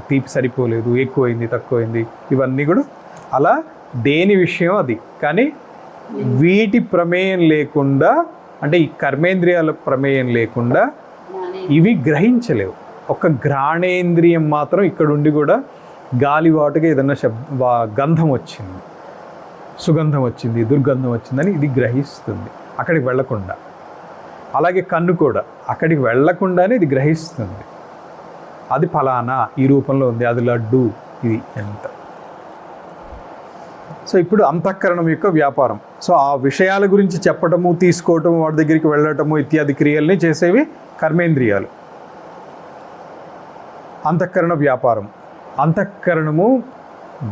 తీపి సరిపోలేదు, ఎక్కువైంది, తక్కువైంది, ఇవన్నీ కూడా అలా దేని విషయం అది. కానీ వీటి ప్రమేయం లేకుండా, అంటే ఈ కర్మేంద్రియాల ప్రమేయం లేకుండా ఇవి గ్రహించలేవు. ఒక ఘ్రాణేంద్రియం మాత్రం ఇక్కడుండి కూడా గాలివాటుగా ఏదన్నా గంధం వచ్చింది, సుగంధం వచ్చింది, దుర్గంధం వచ్చిందని ఇది గ్రహిస్తుంది అక్కడికి వెళ్లకుండా. అలాగే కన్ను కూడా అక్కడికి వెళ్లకుండానే ఇది గ్రహిస్తుంది, అది ఫలానా ఈ రూపంలో ఉంది, అది లడ్డు, ఇది ఎంత. సో ఇప్పుడు అంతఃకరణం యొక్క వ్యాపారం. సో ఆ విషయాల గురించి చెప్పటము, తీసుకోవటము, వాటి దగ్గరికి వెళ్ళటము ఇత్యాది క్రియల్ని చేసేవి కర్మేంద్రియాలు. అంతఃకరణ వ్యాపారం. అంతఃకరణము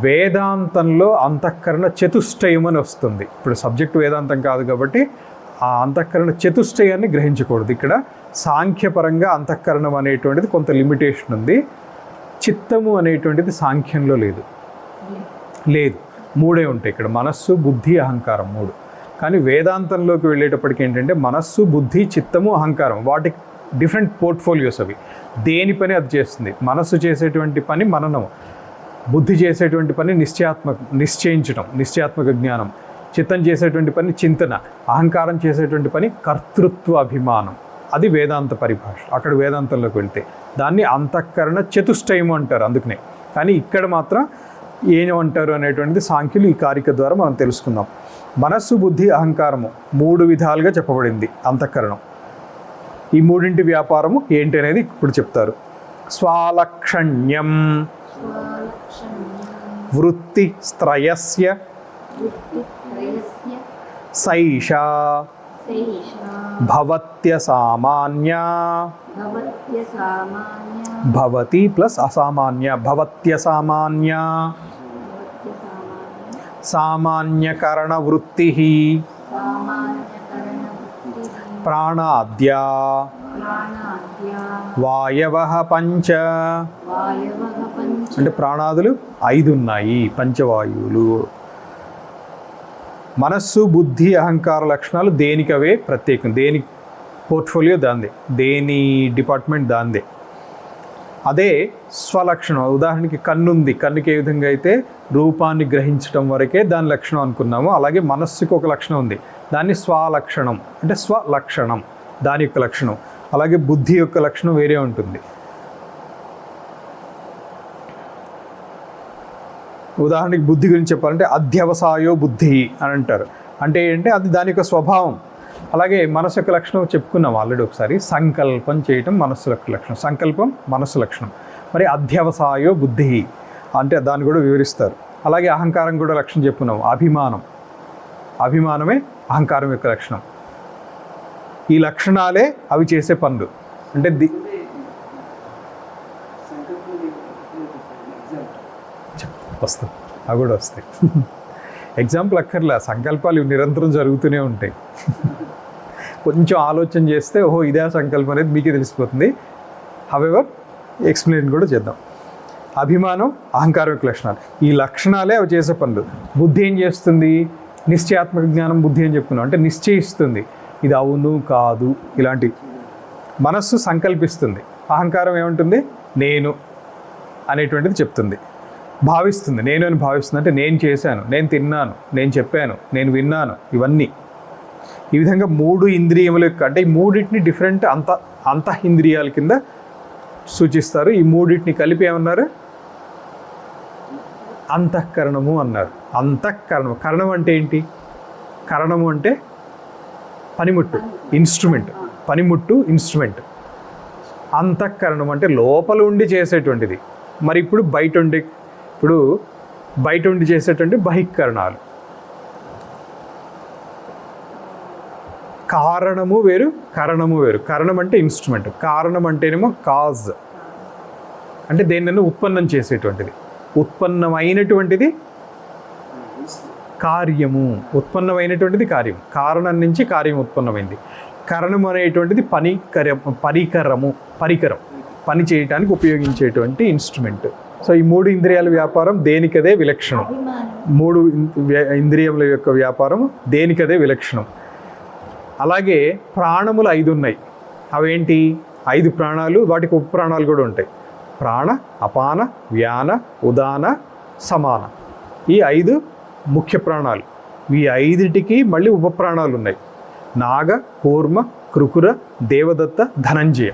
వేదాంతంలో అంతఃకరణ చతుష్టయం అని వస్తుంది. ఇప్పుడు సబ్జెక్ట్ వేదాంతం కాదు కాబట్టి ఆ అంతఃకరణ చతుష్టయాన్ని గ్రహించకూడదు. ఇక్కడ సాంఖ్యపరంగా అంతఃకరణం అనేటువంటిది కొంత లిమిటేషన్ ఉంది. చిత్తము అనేటువంటిది సాంఖ్యంలో లేదు. 3 ఉంటాయి ఇక్కడ, మనస్సు, బుద్ధి, అహంకారం 3. కానీ వేదాంతంలోకి వెళ్ళేటప్పటికి ఏంటంటే మనస్సు, బుద్ధి, చిత్తము, అహంకారం, వాటికి డిఫరెంట్ పోర్ట్ఫోలియోస్. అవి దేని పని అది చేస్తుంది. మనస్సు చేసేటువంటి పని మననం, బుద్ధి చేసేటువంటి పని నిశ్చయించడం, నిశ్చయాత్మక జ్ఞానం, చిత్తం చేసేటువంటి పని చింతన, అహంకారం చేసేటువంటి పని కర్తృత్వ అభిమానం. అది వేదాంత పరిభాష. అక్కడ వేదాంతంలోకి వెళ్తే దాన్ని అంతఃకరణ చతుష్టయము అంటారు అందుకనే. కానీ ఇక్కడ మాత్రం ఏమంటారు అనేటువంటిది సాంఖ్యులు ఈ కారిక ద్వారా మనం తెలుసుకుందాం. మనస్సు, బుద్ధి, అహంకారము 3 విధాలుగా చెప్పబడింది అంతఃకరణం. ఈ మూడింటి వ్యాపారము ఏంటి అనేది ఇప్పుడు చెప్తారు. స్వాలక్షణ్యం వృత్తి స్త్రయస్య సైషా భవత్య సామాన్య భవతి ప్లస్ అసామాన్య భవత్య సామాన్య సామాన్యకరణ వృత్తి ప్రాణాద్యా వాయవః పంచ. అంటే ప్రాణాదులు 5 ఉన్నాయి, పంచవాయువులు. మనస్సు, బుద్ధి, అహంకార లక్షణాలు దేనికవే ప్రత్యేకం, దేని పోర్ట్ఫోలియో దాందే, దేని డిపార్ట్మెంట్ దాందే. అదే స్వలక్షణం. ఉదాహరణకి కన్నుంది, కన్నుకి ఏ విధంగా అయితే రూపాన్ని గ్రహించడం వరకే దాని లక్షణం అనుకున్నాము, అలాగే మనస్సుకి ఒక లక్షణం ఉంది, దాన్ని స్వలక్షణం అంటే స్వలక్షణం, దాని యొక్క లక్షణం. అలాగే బుద్ధి యొక్క లక్షణం వేరే ఉంటుంది. ఉదాహరణకి బుద్ధి గురించి చెప్పాలంటే అధ్యవసాయో బుద్ధి అని అంటారు. అంటే ఏంటంటే అది దాని యొక్క స్వభావం. అలాగే మనసు యొక్క లక్షణం చెప్పుకున్నాం ఆల్రెడీ ఒకసారి, సంకల్పం చేయటం మనస్సు యొక్క లక్షణం, సంకల్పం మనస్సు లక్షణం. మరి అధ్యవసాయో బుద్ధి అంటే దాన్ని కూడా వివరిస్తారు. అలాగే అహంకారం కూడా లక్షణం చెప్పుకున్నాం, అభిమానం, అభిమానమే అహంకారం యొక్క లక్షణం. ఈ లక్షణాలే అవి చేసే పనులు. అంటే వస్తాయి, అవి కూడా వస్తాయి. ఎగ్జాంపుల్ అక్కర్లే, సంకల్పాలు నిరంతరం జరుగుతూనే ఉంటాయి. కొంచెం ఆలోచన చేస్తే ఓహో ఇదే సంకల్పం అనేది మీకే తెలిసిపోతుంది. హవెవర్ ఎక్స్ప్లెయిన్ కూడా చేద్దాం. అభిమానం అహంకారం యొక్క లక్షణాలు, ఈ లక్షణాలే అవి చేసే పనులు. బుద్ధి ఏం చేస్తుంది? నిశ్చయాత్మక జ్ఞానం బుద్ధి అని చెప్పుకున్నాం, అంటే నిశ్చయిస్తుంది ఇది అవును కాదు ఇలాంటివి. మనస్సు సంకల్పిస్తుంది. అహంకారం ఏముంటుంది? నేను అనేటువంటిది చెప్తుంది, భావిస్తుంది, నేను అని భావిస్తుంది. అంటే నేను చేశాను, నేను తిన్నాను, నేను చెప్పాను, నేను విన్నాను, ఇవన్నీ. ఈ విధంగా 3 ఇంద్రియముల యొక్క, అంటే ఈ మూడింటిని డిఫరెంట్ అంతఃఇంద్రియాల కింద సూచిస్తారు. ఈ మూడింటిని కలిపి ఏమన్నారు? అంతఃకరణము అన్నారు. అంతఃకరణము. కరణం అంటే ఏంటి? కరణము అంటే పనిముట్టు, ఇన్స్ట్రుమెంట్, పనిముట్టు, ఇన్స్ట్రుమెంట్. అంతఃకరణం అంటే లోపల ఉండి చేసేటువంటిది. మరి ఇప్పుడు బయట ఉండి చేసేటువంటి బహిఃకరణాలు. కారణము వేరు, కరణము వేరు. కరణం అంటే ఇన్స్ట్రుమెంట్, కారణం అంటేనేమో కాజ్, అంటే దేన్నైనా ఉత్పన్నం చేసేటువంటిది. ఉత్పన్నమైనటువంటిది కార్యము, ఉత్పన్నమైనటువంటిది కార్యం. కారణం నుంచి కార్యం ఉత్పన్నమైంది. కరణం అనేటువంటిది పరికరం, పని చేయడానికి ఉపయోగించేటువంటి ఇన్స్ట్రుమెంట్. సో ఈ 3 ఇంద్రియాల వ్యాపారం దేనికదే విలక్షణం. 3 ఇంద్రియముల యొక్క వ్యాపారం దేనికదే విలక్షణం. అలాగే ప్రాణములు 5 ఉన్నాయి. అవేంటి? 5 ప్రాణాలు, వాటికి ఉపప్రాణాలు కూడా ఉంటాయి. ప్రాణ, అపాన, వ్యాన, ఉదాన, సమాన. ఈ 5 ముఖ్య ప్రాణాలు. ఈ 5టికి మళ్ళీ ఉపప్రాణాలు ఉన్నాయి. నాగ, కూర్మ, కృకుర, దేవదత్త, ధనంజయ.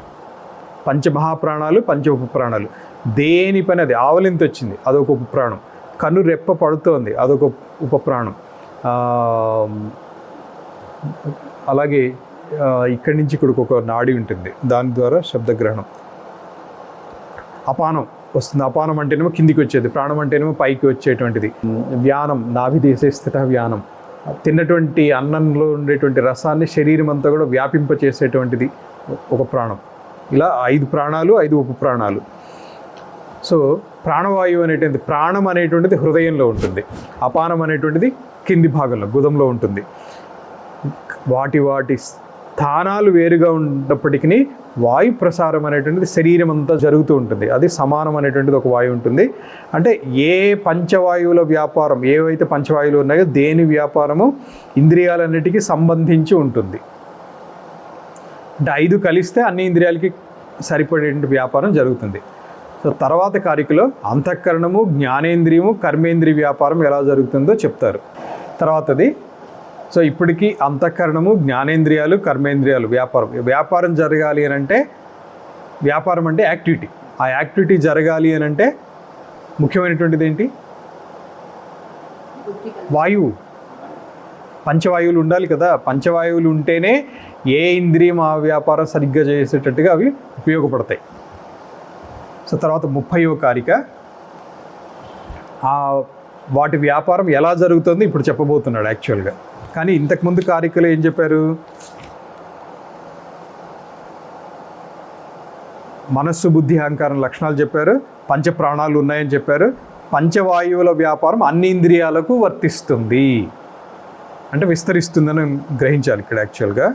పంచమహాప్రాణాలు, పంచ ఉపప్రాణాలు. దేని పని అది. ఆవలింత వచ్చింది, అదొక ఉపప్రాణం. కన్ను రెప్ప పడుతోంది, అదొక ఉపప్రాణం. అలాగే ఇక్కడి నుంచి ఇక్కడికి ఒక నాడి ఉంటుంది, దాని ద్వారా శబ్దగ్రహణం. అపానం వస్తుంది. అపానం అంటేనేమో కిందికి వచ్చేది, ప్రాణం అంటేనేమో పైకి వచ్చేటువంటిది. వ్యానం, నాభిదేశే స్థిత వ్యానం. తిన్నటువంటి అన్నంలో ఉండేటువంటి రసాన్ని శరీరం అంతా కూడా వ్యాపింపచేసేటువంటిది ఒక ప్రాణం. ఇలా 5 ప్రాణాలు, 5 ఉపప్రాణాలు. సో ప్రాణవాయువు అనేటువంటిది, ప్రాణం అనేటువంటిది హృదయంలో ఉంటుంది. అపానం అనేటువంటిది కింది భాగంలో, గుదంలో ఉంటుంది. వాటి స్థానాలు వేరుగా ఉన్నప్పటికీ వాయు ప్రసారం అనేటువంటిది శరీరం అంతా జరుగుతూ ఉంటుంది. అది సమానం అనేటువంటిది ఒక వాయువు ఉంటుంది. అంటే ఏ పంచవాయువుల వ్యాపారం, ఏవైతే పంచవాయువులు ఉన్నాయో దేని వ్యాపారము ఇంద్రియాలన్నిటికీ సంబంధించి ఉంటుంది. అంటే 5 కలిస్తే అన్ని ఇంద్రియాలకి సరిపడే వ్యాపారం జరుగుతుంది. సో తర్వాత కారికలో అంతఃకరణము, జ్ఞానేంద్రియము, కర్మేంద్రియ వ్యాపారం ఎలా జరుగుతుందో చెప్తారు తర్వాతది. సో ఇప్పటికీ అంతఃకరణము, జ్ఞానేంద్రియాలు, కర్మేంద్రియాలు వ్యాపారం జరగాలి అని అంటే వ్యాపారం అంటే యాక్టివిటీ. ఆ యాక్టివిటీ జరగాలి అని అంటే ముఖ్యమైనటువంటిది ఏంటి? బుద్ధి కలిగి వాయువు, పంచవాయువులు ఉండాలి కదా. పంచవాయువులు ఉంటేనే ఏ ఇంద్రియం ఆ వ్యాపారం సరిగ్గా చేసేటట్టుగా అవి ఉపయోగపడతాయి. సో తర్వాత 30వ కారిక, వాటి వ్యాపారం ఎలా జరుగుతుంది ఇప్పుడు చెప్పబోతున్నాడు యాక్చువల్గా. కానీ ఇంతకుముందు కారికలో ఏం చెప్పారు? మనస్సు, బుద్ధి, అహంకారం లక్షణాలు చెప్పారు, పంచ ప్రాణాలు ఉన్నాయని చెప్పారు. పంచవాయువుల వ్యాపారం అన్ని ఇంద్రియాలకు వర్తిస్తుంది అంటే విస్తరిస్తుందని గ్రహించాలి ఇక్కడ. యాక్చువల్గా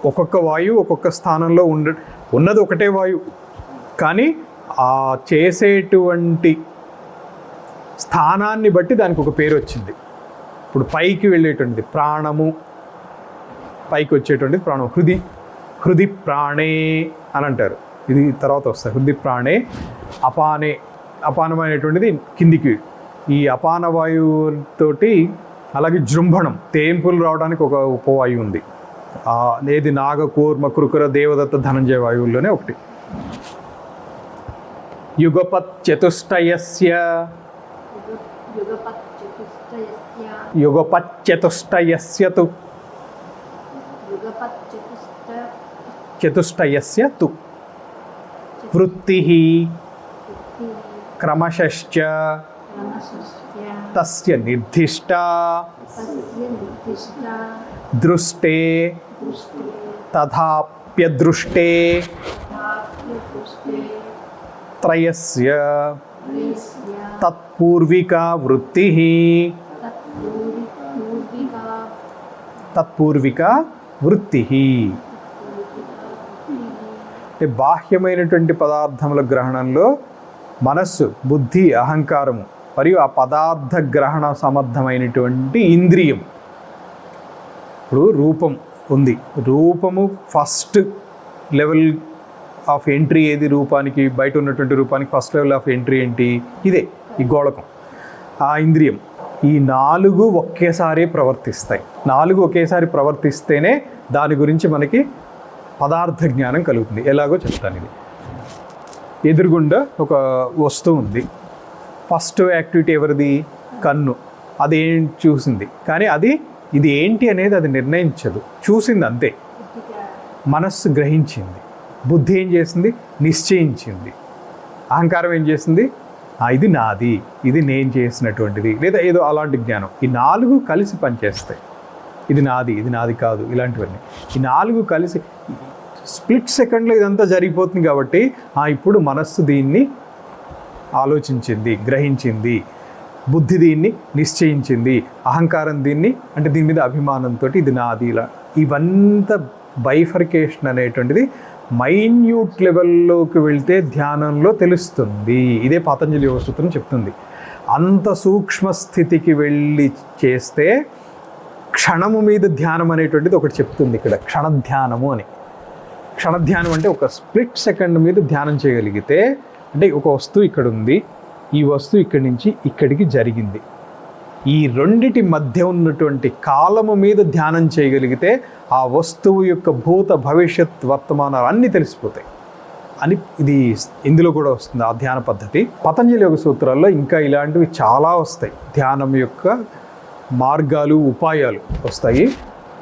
ఒక్కొక్క వాయువు ఒక్కొక్క స్థానంలో ఉన్నది ఒకటే వాయువు, కానీ ఆ చేసేటువంటి స్థానాన్ని బట్టి దానికి ఒక పేరు వచ్చింది. ఇప్పుడు పైకి వెళ్ళేటువంటిది ప్రాణము, పైకి వచ్చేటువంటిది ప్రాణం. హృది ప్రాణే అని అంటారు. ఇది తర్వాత వస్తుంది. హృది ప్రాణే అపానే, అపానమైనటువంటిది కిందికి. ఈ అపాన వాయువుతోటి అలాగే జృంభణం, తేంపులు రావడానికి ఒక ఉపవాయువు ఉంది. ఏది? నాగ, కూర్మ, కురుకుర, దేవదత్త, ధనంజయ వాయువుల్లోనే ఒకటి. యుగపత్ చతుష్టయస్య, యుగపత్ చతుష్టయస్య, యుగపత్ చతుష్టయస్య తు, యుగపత్ చతుష్టయస్య తు వృత్తి క్రమశ్చ క్రమశస్య తస్య నిర్దిష్ట తస్య నిర్దిష్ట దృష్టే దృష్టి తథాప్యదృష్టే దృష్టి త్రయస్య త్రయస్య తత్పూర్వికా వృత్తి, తత్పూర్వికా వృత్తి. అంటే బాహ్యమైనటువంటి పదార్థముల గ్రహణంలో మనస్సు, బుద్ధి, అహంకారము మరియు ఆ పదార్థ గ్రహణ సమర్థమైనటువంటి ఇంద్రియం. ఇప్పుడు రూపం ఉంది. రూపము ఫస్ట్ లెవెల్ ఆఫ్ ఎంట్రీ ఏది? రూపానికి, బయట ఉన్నటువంటి రూపానికి ఫస్ట్ లెవెల్ ఆఫ్ ఎంట్రీ ఏంటి? ఇదే, ఈ గోళకం, ఆ ఇంద్రియం. ఈ 4 ఒకేసారి ప్రవర్తిస్తాయి. 4 ఒకేసారి ప్రవర్తిస్తేనే దాని గురించి మనకి పదార్థ జ్ఞానం కలుగుతుంది. ఎలాగో చెప్తాను. ఇది ఎదురుగుండా ఒక వస్తువు ఉంది. ఫస్ట్ యాక్టివిటీ ఎవరిది? కన్ను. అదేం చూసింది, కానీ ఇది ఏంటి అనేది అది నిర్ణయించదు, చూసింది అంతే. మనస్సు గ్రహించింది. బుద్ధి ఏం చేసింది? నిశ్చయించింది. అహంకారం ఏం చేసింది? ఇది నాది, ఇది నేను చేసినటువంటిది, లేదా ఏదో అలాంటి జ్ఞానం. ఈ 4 కలిసి పనిచేస్తాయి. ఇది నాది, ఇది నాది కాదు, ఇలాంటివన్నీ. ఈ 4 కలిసి స్ప్లిట్ సెకండ్లో ఇదంతా జరిగిపోతుంది. కాబట్టి ఇప్పుడు మనస్సు దీన్ని ఆలోచించింది, గ్రహించింది. బుద్ధి దీన్ని నిశ్చయించింది. అహంకారం దీన్ని, అంటే దీని మీద అభిమానంతో ఇది నాది, ఇలా. ఇవంతా బైఫర్కేషన్ అనేటువంటిది మైన్యూట్ లెవెల్లోకి వెళ్తే ధ్యానంలో తెలుస్తుంది. ఇదే పతంజలి యోగ సూత్రం చెప్తుంది. అంత సూక్ష్మ స్థితికి వెళ్ళి చేస్తే క్షణము మీద ధ్యానం అనేటువంటిది ఒకటి చెప్తుంది ఇక్కడ, క్షణధ్యానము అని. క్షణధ్యానం అంటే ఒక స్ప్లిట్ సెకండ్ మీద ధ్యానం చేయగలిగితే, అంటే ఒక వస్తువు ఇక్కడ ఉంది, ఈ వస్తువు ఇక్కడి నుంచి ఇక్కడికి జరిగింది, ఈ రెండిటి మధ్య ఉన్నటువంటి కాలము మీద ధ్యానం చేయగలిగితే ఆ వస్తువు యొక్క భూత, భవిష్యత్, వర్తమానాలు అన్నీ తెలిసిపోతాయి అని ఇది ఇందులో కూడా వస్తుంది ఆ ధ్యాన పద్ధతి. పతంజలి యోగ సూత్రాల్లో ఇంకా ఇలాంటివి చాలా వస్తాయి. ధ్యానం యొక్క మార్గాలు, ఉపాయాలు వస్తాయి.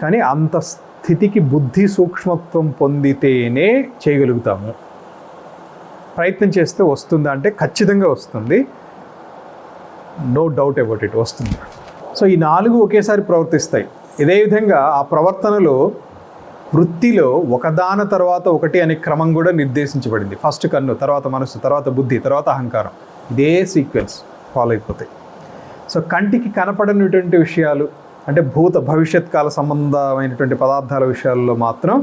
కానీ అంత స్థితికి బుద్ధి సూక్ష్మత్వం పొందితేనే చేయగలుగుతాము. ప్రయత్నం చేస్తే వస్తుందా అంటే ఖచ్చితంగా వస్తుంది. నో డౌట్ అబౌట్ ఇట్, వస్తుంది. సో ఈ 4 ఒకేసారి ప్రవర్తిస్తాయి. ఇదే విధంగా ఆ ప్రవర్తనలో, వృత్తిలో ఒకదాని తర్వాత ఒకటి అనే క్రమం కూడా నిర్దేశించబడింది. ఫస్ట్ కన్ను, తర్వాత మనస్సు, తర్వాత బుద్ధి, తర్వాత అహంకారం. ఇదే సీక్వెన్స్ ఫాలో అయిపోతాయి. సో కంటికి కనపడనటువంటి విషయాలు, అంటే భూత, భవిష్యత్ కాల సంబంధమైనటువంటి పదార్థాల విషయాల్లో మాత్రం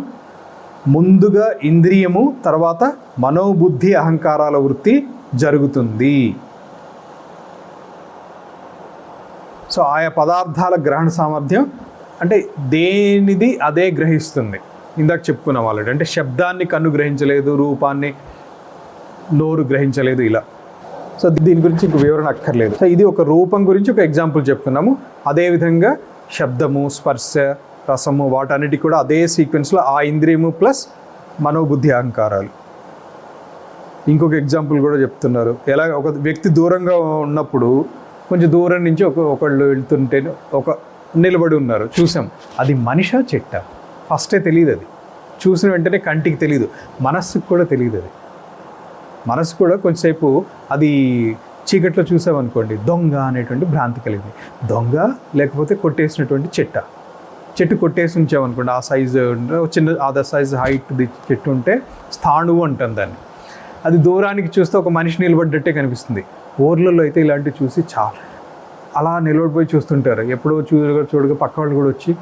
ముందుగా ఇంద్రియము, తర్వాత మనోబుద్ధి, అహంకారాల వృత్తి జరుగుతుంది. సో ఆయా పదార్థాల గ్రహణ సామర్థ్యం అంటే దేనిది అదే గ్రహిస్తుంది. ఇందాక చెప్పుకున్నాం ఆల్రెడీ. అంటే శబ్దాన్ని కన్ను గ్రహించలేదు, రూపాన్ని నోరు గ్రహించలేదు, ఇలా. సో దీని గురించి ఇంక వివరణ అక్కర్లేదు. సో ఇది ఒక రూపం గురించి ఒక ఎగ్జాంపుల్ చెప్పుకున్నాము. అదేవిధంగా శబ్దము, స్పర్శ, రసము, వాటన్నిటి కూడా అదే సీక్వెన్స్లో ఆ ఇంద్రియము ప్లస్ మనోబుద్ధి అహంకారాలు. ఇంకొక ఎగ్జాంపుల్ కూడా చెప్తున్నారు. ఎలా ఒక వ్యక్తి దూరంగా ఉన్నప్పుడు కొంచెం దూరం నుంచి ఒకళ్ళు వెళ్తుంటే నిలబడి ఉన్నారు, చూసాం. అది మనిషా చెట్టా ఫస్టే తెలియదు. అది చూసిన వెంటనే కంటికి తెలియదు, మనస్సుకు కూడా తెలియదు. అది మనస్సు కూడా కొంచెంసేపు అది చీకట్లో చూసామనుకోండి, దొంగ అనేటువంటి భ్రాంతి కలిగింది. దొంగ లేకపోతే కొట్టేసినటువంటి చెట్టు కొట్టేసి ఉంచామనుకోండి, ఆ సైజు చిన్న అదర్ సైజ్ హైట్ది చెట్టు ఉంటే స్థాణువు అంటాం దాన్ని. అది దూరానికి చూస్తే ఒక మనిషి నిలబడ్డట్టే కనిపిస్తుంది. ఊర్లలో అయితే ఇలాంటివి చూసి చాలా అలా నిలబడిపోయి చూస్తుంటారు. ఎప్పుడో చూడగా పక్క వాళ్ళు కూడా వచ్చి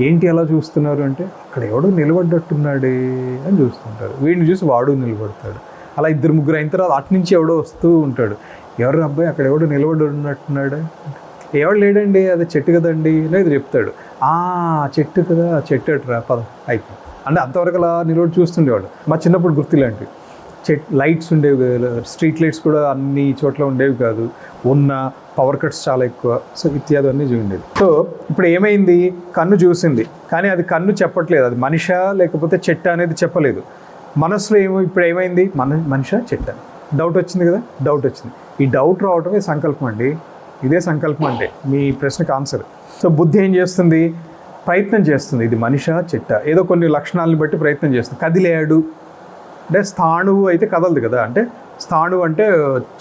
ఏంటి అలా చూస్తున్నారు అంటే, అక్కడ ఎవడో నిలబడ్డట్టున్నాడే అని చూస్తుంటారు. వీడిని చూసి వాడు నిలబడతాడు. అలా ఇద్దరు ముగ్గురు అయిన తర్వాత అటు నుంచి ఎవడో వస్తూ ఉంటాడు. ఎవరు అబ్బాయి అక్కడ ఎవడో నిలబడి ఉన్నట్టున్నాడు, ఎవడు లేడండి అది చెట్టు కదండి అనేది చెప్తాడు. చెట్టు కదా, చెట్టు అటురా పద అయిపోయి అంటే అంతవరకు అలా నిలబడి చూస్తుండేవాడు. మా చిన్నప్పుడు గుర్తులాంటివి లైట్స్ ఉండేవి కదా, స్ట్రీట్ లైట్స్ కూడా అన్ని చోట్ల ఉండేవి కాదు, ఉన్న పవర్ కట్స్ చాలా ఎక్కువ. సో ఇత్యాది అన్నీ చూడండి. సో ఇప్పుడు ఏమైంది, కన్ను చూసింది కానీ అది కన్ను చెప్పట్లేదు, అది మనిషా లేకపోతే చెట్ట అనేది చెప్పలేదు. మనసులో ఇప్పుడు ఏమైంది, మనిషా చెట్ట డౌట్ వచ్చింది కదా, డౌట్ వచ్చింది. ఈ డౌట్ రావటమే సంకల్పం అండి. ఇదే సంకల్పం అంటే మీ ప్రశ్నకు ఆన్సర్. సో బుద్ధి ఏం చేస్తుంది, ప్రయత్నం చేస్తుంది. ఇది మనిషా చెట్ట, ఏదో కొన్ని లక్షణాలను బట్టి ప్రయత్నం చేస్తుంది. కదిలేడు అంటే స్థాణువు అయితే కదలదు కదా, అంటే స్థాణువు అంటే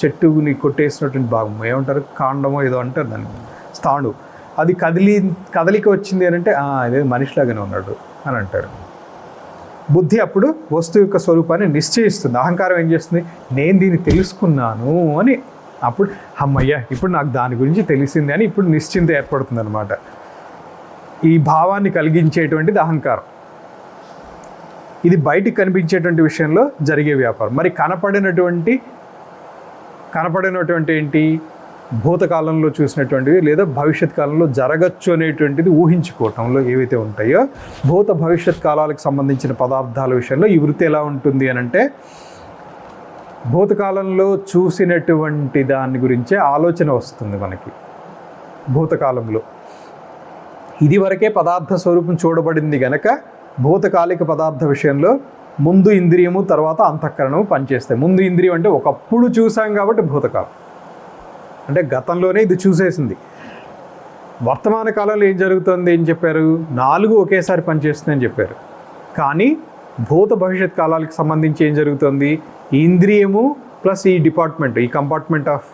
చెట్టుని కొట్టేసినటువంటి భాగం ఏమంటారు, కాండమో ఏదో అంటారు దాన్ని, స్థాణువు. అది కదలిక వచ్చింది అని అంటే ఇదే మనిషిలాగానే ఉన్నాడు అని అంటారు. బుద్ధి అప్పుడు వస్తువు యొక్క స్వరూపాన్ని నిశ్చయిస్తుంది. అహంకారం ఏం చేస్తుంది, నేను దీన్ని తెలుసుకున్నాను అని. అప్పుడు అమ్మయ్య ఇప్పుడు నాకు దాని గురించి తెలిసింది అని ఇప్పుడు నిశ్చింత ఏర్పడుతుంది అనమాట. ఈ భావాన్ని కలిగించేటువంటిది అహంకారం. ఇది బయటికి కనిపించేటువంటి విషయంలో జరిగే వ్యాపారం. మరి కనపడినటువంటి ఏంటి, భూతకాలంలో చూసినటువంటివి లేదా భవిష్యత్ కాలంలో జరగచ్చు అనేటువంటిది ఊహించుకోవటంలో ఏవైతే ఉంటాయో, భూత భవిష్యత్ కాలాలకు సంబంధించిన పదార్థాల విషయంలో ఈ వృత్తి ఎలా ఉంటుంది అని అంటే, భూతకాలంలో చూసినటువంటి దాని గురించే ఆలోచన వస్తుంది మనకి. భూతకాలంలో ఇది వరకే పదార్థ స్వరూపం చూడబడింది గనక భూతకాలిక పదార్థ విషయంలో ముందు ఇంద్రియము తర్వాత అంతఃకరణము పనిచేస్తాయి. ముందు ఇంద్రియం అంటే ఒకప్పుడు చూసాం కాబట్టి భూతకాలం అంటే గతంలోనే ఇది చూసేసింది. వర్తమాన కాలంలో ఏం జరుగుతుంది ఏం చెప్పారు, 4 ఒకేసారి పనిచేస్తుందని చెప్పారు. కానీ భూత భవిష్యత్ కాలాలకు సంబంధించి ఏం జరుగుతుంది, ఈ ఇంద్రియము ప్లస్ ఈ డిపార్ట్మెంట్, ఈ కంపార్ట్మెంట్ ఆఫ్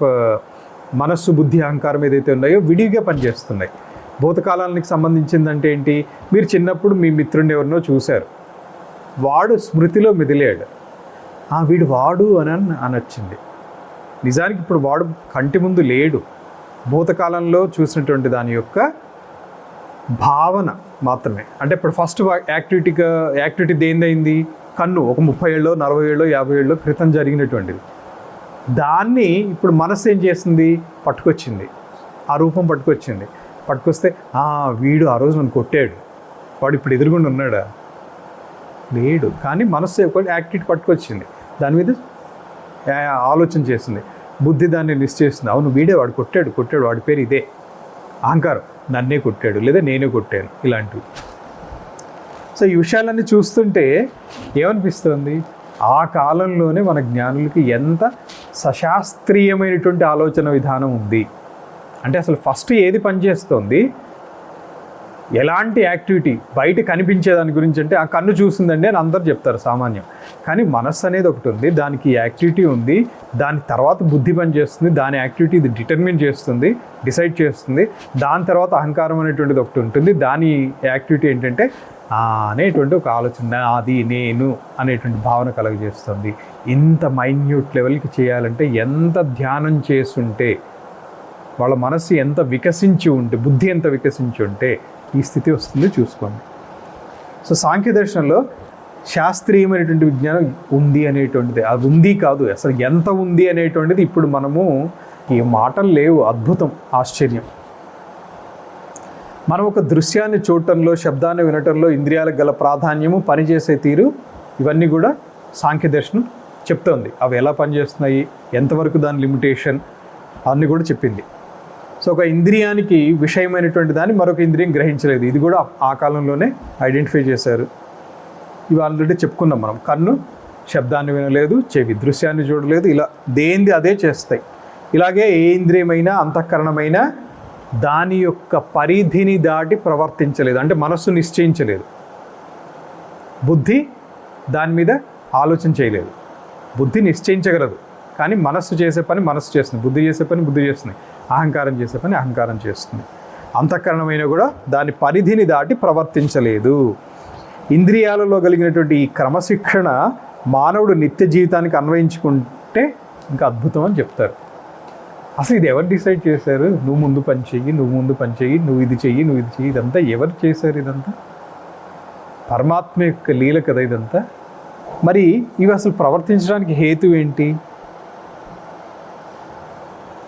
మనస్సు బుద్ధి అహంకారం ఏదైతే ఉన్నాయో విడిగా పనిచేస్తున్నాయి. భూతకాలానికి సంబంధించిందంటే ఏంటి, మీరు చిన్నప్పుడు మీ మిత్రుడిని ఎవరినో చూశారు, వాడు స్మృతిలో మెదిలాడు, వీడు వాడు అని వచ్చింది. నిజానికి ఇప్పుడు వాడు కంటి ముందు లేడు. భూతకాలంలో చూసినటువంటి దాని యొక్క భావన మాత్రమే. అంటే ఇప్పుడు ఫస్ట్ యాక్టివిటీ దేనిదైంది, కన్ను ఒక 30 ఏళ్ళో 40 ఏళ్ళో 50 ఏళ్ళో క్రితం జరిగినటువంటిది. దాన్ని ఇప్పుడు మనసు ఏం చేసింది, పట్టుకొచ్చింది, ఆ రూపం పట్టుకొచ్చింది. పట్టుకొస్తే వీడు ఆ రోజు నన్ను కొట్టాడు, వాడు ఇప్పుడు ఎదురుగుండా ఉన్నాడా, లేడు. కానీ మనస్సు ఒక యాక్టివిటీ పట్టుకొచ్చింది, దాని మీద ఆలోచన చేస్తుంది. బుద్ధి దాన్ని లిస్ట్ చేస్తుంది, అవును వీడే వాడు కొట్టాడు వాడి పేరు ఇదే. అహంకారం నన్నే కొట్టాడు లేదా నేనే కొట్టాను, ఇలాంటివి. సో ఈ విషయాలన్నీ చూస్తుంటే ఏమనిపిస్తుంది, ఆ కాలంలోనే మన జ్ఞానులకి ఎంత సశాస్త్రీయమైనటువంటి ఆలోచన విధానం ఉంది. అంటే అసలు ఫస్ట్ ఏది పనిచేస్తుంది, ఎలాంటి యాక్టివిటీ బయట కనిపించే దాని గురించి అంటే ఆ కన్ను చూసిందండి అని అందరు చెప్తారు సామాన్యం. కానీ మనస్సు అనేది ఒకటి ఉంది, దానికి యాక్టివిటీ ఉంది, దాని తర్వాత బుద్ధి పనిచేస్తుంది, దాని యాక్టివిటీ ఇది డిటర్మిన్ చేస్తుంది, డిసైడ్ చేస్తుంది. దాని తర్వాత అహంకారం అనేటువంటిది ఒకటి ఉంటుంది, దాని యాక్టివిటీ ఏంటంటే అనేటువంటి ఒక ఆలోచన, అది నేను అనేటువంటి భావన కలుగజేస్తుంది. ఇంత మైన్యూట్ లెవెల్కి చేయాలంటే ఎంత ధ్యానం చేస్తుంటే, వాళ్ళ మనస్సు ఎంత వికసించి ఉంటే, బుద్ధి ఎంత వికసించి ఉంటే ఈ స్థితి వస్తుంది చూసుకోండి. సో సాంఖ్య దర్శనంలో శాస్త్రీయమైనటువంటి విజ్ఞానం ఉంది అనేటువంటిది, అది ఉంది కాదు అసలు ఎంత ఉంది అనేటువంటిది ఇప్పుడు మనము ఈ మాటలు లేవు, అద్భుతం, ఆశ్చర్యం. మనం ఒక దృశ్యాన్ని చూడటంలో, శబ్దాన్ని వినటంలో ఇంద్రియాలకు గల ప్రాధాన్యము, పనిచేసే తీరు, ఇవన్నీ కూడా సాంఖ్య దర్శనం చెప్తోంది. అవి ఎలా పనిచేస్తున్నాయి, ఎంతవరకు దాని లిమిటేషన్ అన్నీ కూడా చెప్పింది. సో ఒక ఇంద్రియానికి విషయమైనటువంటి దాన్ని మరొక ఇంద్రియం గ్రహించలేదు, ఇది కూడా ఆ కాలంలోనే ఐడెంటిఫై చేశారు. ఇవి ఆల్రెడీ చెప్పుకున్నాం మనం. కన్ను శబ్దాన్ని వినలేదు, చెవి దృశ్యాన్ని చూడలేదు, ఇలా దేంది అదే చేస్తాయి. ఇలాగే ఏ ఇంద్రియమైనా అంతఃకరణమైనా దాని యొక్క పరిధిని దాటి ప్రవర్తించలేదు, అంటే మనస్సు నిశ్చయించలేదు. బుద్ధి దాని మీద ఆలోచన చేయలేదు. బుద్ధి నిశ్చయించగలదు, కానీ మనస్సు చేసే పని మనస్సు చేస్తుంది, బుద్ధి చేసే పని బుద్ధి చేస్తుంది, అహంకారం చేసే పని అహంకారం చేస్తుంది. అంతఃకరణమైనా కూడా దాని పరిధిని దాటి ప్రవర్తించలేదు. ఇంద్రియాలలో కలిగినటువంటి ఈ క్రమశిక్షణ మానవుడు నిత్య జీవితానికి అన్వయించుకుంటే ఇంకా అద్భుతం అని చెప్తారు. అసలు ఇది ఎవరు డిసైడ్ చేశారు? నువ్వు ముందు పని చెయ్యి, నువ్వు ముందు పని చెయ్యి, నువ్వు ఇది చెయ్యి, నువ్వు ఇది చెయ్యి, ఇదంతా ఎవరు చేశారు? ఇదంతా పరమాత్మ యొక్క లీల కదా ఇదంతా. మరి ఇవి అసలు ప్రవర్తించడానికి హేతు ఏంటి?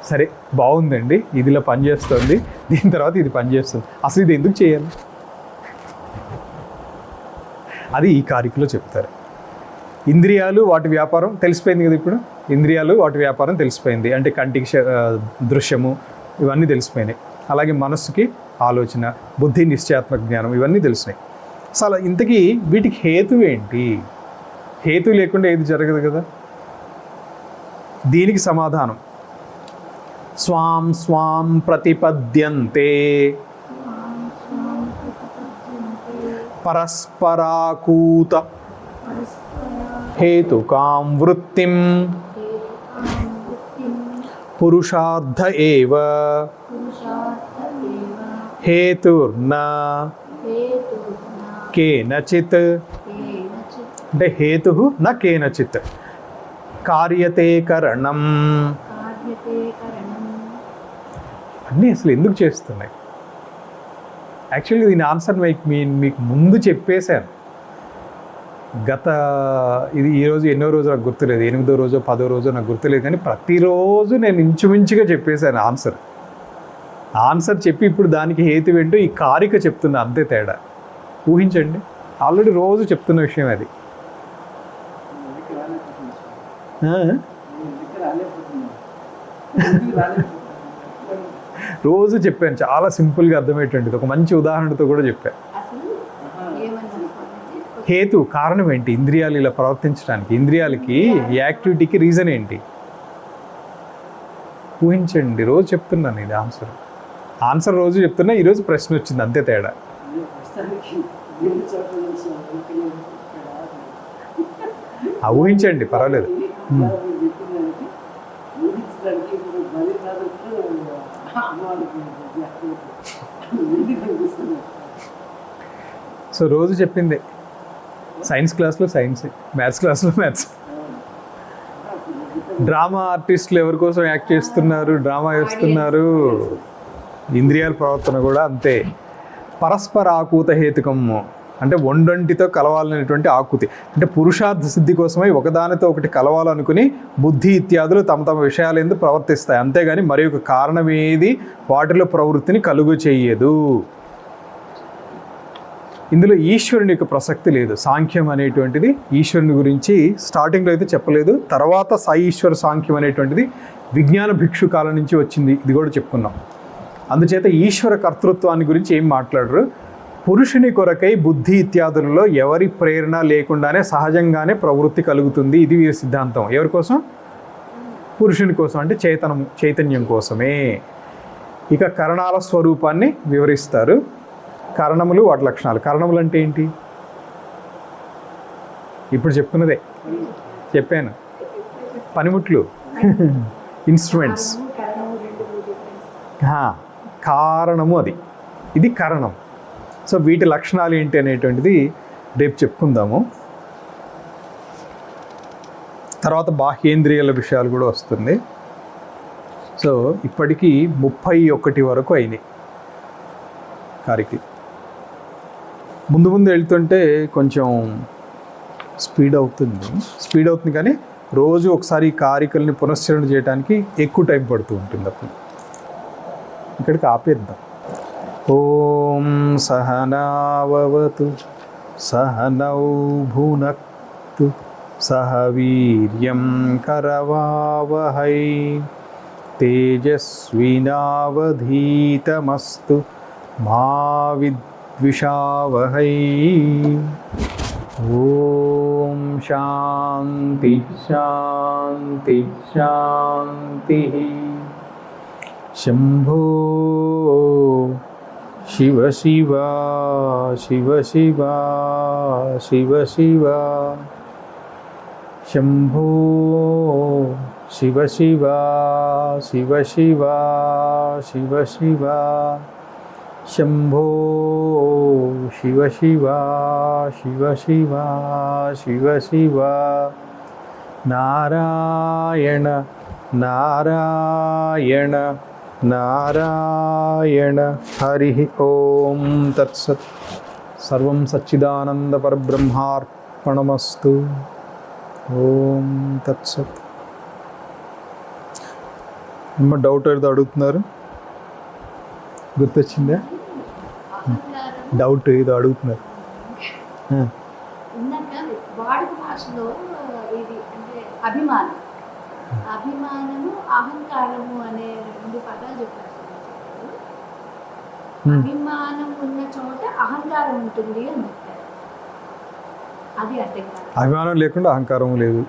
సరే బాగుందండి, ఇది ఇలా పనిచేస్తుంది, దీని తర్వాత ఇది పనిచేస్తుంది, అసలు ఇది ఎందుకు చేయాలి? అది ఈ కారికలో చెప్తారు. ఇంద్రియాలు వాటి వ్యాపారం తెలిసిపోయింది కదా. ఇప్పుడు ఇంద్రియాలు వాటి వ్యాపారం తెలిసిపోయింది, అంటే కంటికి దృశ్యము ఇవన్నీ తెలిసిపోయినాయి. అలాగే మనస్సుకి ఆలోచన, బుద్ధి నిశ్చయాత్మక జ్ఞానం ఇవన్నీ తెలిసినాయి. అసలు ఇంతకీ వీటికి హేతు ఏంటి? హేతు లేకుండా ఏది జరగదు కదా. దీనికి సమాధానం స్వాం స్వాం ప్రతిపద్యంతే పరస్పరాకూత హేతుకాం వృత్తిం పురుషార్థ ఏవ హేతుర్న కేనచిత్. అంటే హేతు న కేనచిత్ కార్యతే కరణం. అన్నీ అసలు ఎందుకు చేస్తున్నాయి? యాక్చువల్లీ దీని ఆన్సర్ మీకు ముందు చెప్పేశాను. ఇది ఈరోజు ఎన్నో రోజు నాకు గుర్తులేదు, 8వ రోజో 10వ రోజో నాకు గుర్తులేదు, కానీ ప్రతిరోజు నేను ఇంచుమించుగా చెప్పేశాను ఆన్సర్ చెప్పి ఇప్పుడు దానికి హేతు ఏంటో ఈ కారిక చెప్తున్నా, అంతే తేడా. ఊహించండి, ఆల్రెడీ రోజు చెప్తున్న విషయం అది. రోజు చెప్పాను, చాలా సింపుల్గా అర్థమయ్యేటువంటిది ఒక మంచి ఉదాహరణతో కూడా చెప్పాను. హేతు కారణం ఏంటి ఇంద్రియాలు ఇలా ప్రవర్తించడానికి? ఇంద్రియాలకి ఈ యాక్టివిటీకి రీజన్ ఏంటి? ఊహించండి, రోజు చెప్తున్నాను ఇది ఆన్సర్ రోజు చెప్తున్నా, ఈరోజు ప్రశ్న వచ్చింది, అంతే తేడా. ఊహించండి, పర్వాలేదు. సో రోజు చెప్పింది సైన్స్ క్లాస్లో సైన్స్, మ్యాథ్స్ క్లాస్లో మ్యాథ్స్. డ్రామా ఆర్టిస్టులు ఎవరి కోసం యాక్ట్ చేస్తున్నారు? డ్రామా వేస్తున్నారు. ఇంద్రియాల ప్రవర్తన కూడా అంతే. పరస్పర ఆకూత హేతుకము అంటే ఒండంటితో కలవాలనేటువంటి ఆకృతి, అంటే పురుషార్థ సిద్ధి కోసమై ఒకదానితో ఒకటి కలవాలనుకుని బుద్ధి ఇత్యాదులు తమ తమ విషయాలందు ప్రవర్తిస్తాయి, అంతేగాని మరి ఒక కారణం ఏది వాటిలో ప్రవృత్తిని కలుగు చెయ్యదు. ఇందులో ఈశ్వరుని యొక్క ప్రసక్తి లేదు. సాంఖ్యం అనేటువంటిది ఈశ్వరుని గురించి స్టార్టింగ్లో అయితే చెప్పలేదు, తర్వాత ఈశ్వర సాంఖ్యం అనేటువంటిది విజ్ఞాన భిక్షు కాలం నుంచి వచ్చింది, ఇది కూడా చెప్పుకున్నాం. అందుచేత ఈశ్వర కర్తృత్వాన్ని గురించి ఏం మాట్లాడరు. పురుషుని కొరకై బుద్ధి ఇత్యాదులలో ఎవరి ప్రేరణ లేకుండానే సహజంగానే ప్రవృత్తి కలుగుతుంది, ఇది వీరి సిద్ధాంతం. ఎవరి కోసం? పురుషుని కోసం, అంటే చైతన్యం కోసమే. ఇక కరణాల స్వరూపాన్ని వివరిస్తారు. కరణములు వాటి లక్షణాలు. కరణములు అంటే ఏంటి? ఇప్పుడు చెప్పుకున్నదే చెప్పాను, పనిముట్లు, ఇన్స్ట్రుమెంట్స్. కారణము అది, ఇది కరణం. సో వీటి లక్షణాలు ఏంటి అనేటువంటిది రేపు చెప్పుకుందాము. తర్వాత బాహ్యేంద్రియాల విషయాలు కూడా వస్తుంది. సో ఇప్పటికీ 31 వరకు అయినాయి కారికి. ముందు వెళ్తుంటే కొంచెం స్పీడ్ అవుతుంది కానీ రోజు ఒకసారి ఈ కారికల్ని పునశ్చరణ చేయడానికి ఎక్కువ టైం పడుతూ ఉంటుంది. అప్పుడు ఇక్కడికి ఆపేద్దాం. ఓం సహనావతు సహనౌ భునక్తు సహ వీర్యం కరవావహై తేజస్వినావధీతమస్తు మా విద్విషావహై. ఓం శాంతి శాంతి శాంతి. శంభో శివ శివ శివ శివ శివ శివ. శంభో శివ శివ శివ శివ శివ శివ. శంభో శివ శివ శివ శివ శివ శివ. నారాయణ నారాయణ నారాయణ. హరి ఓం తత్సత్. సర్వం సచ్చిదానంద పరబ్రహ్మార్పణమస్తు. ఓం తత్సత్. ఏమో డౌట్ ఏదో అడుగుతున్నారు, గుర్తొచ్చిందా? అహంకారం డౌట్ ఏదో అడుగుతున్నారు. ఇందాక వాడుక భాషలో ఇది అంటే అభిమానం, అభిమానము అహంకారము అనే రెండు పదాలు చెప్పారు. అభిమానం ఉన్న చోట అహంకారం ఉంటుంది అని చెప్పారు. అది అర్థం కాదు. అభిమానం లేకుండా అహంకారం లేదు.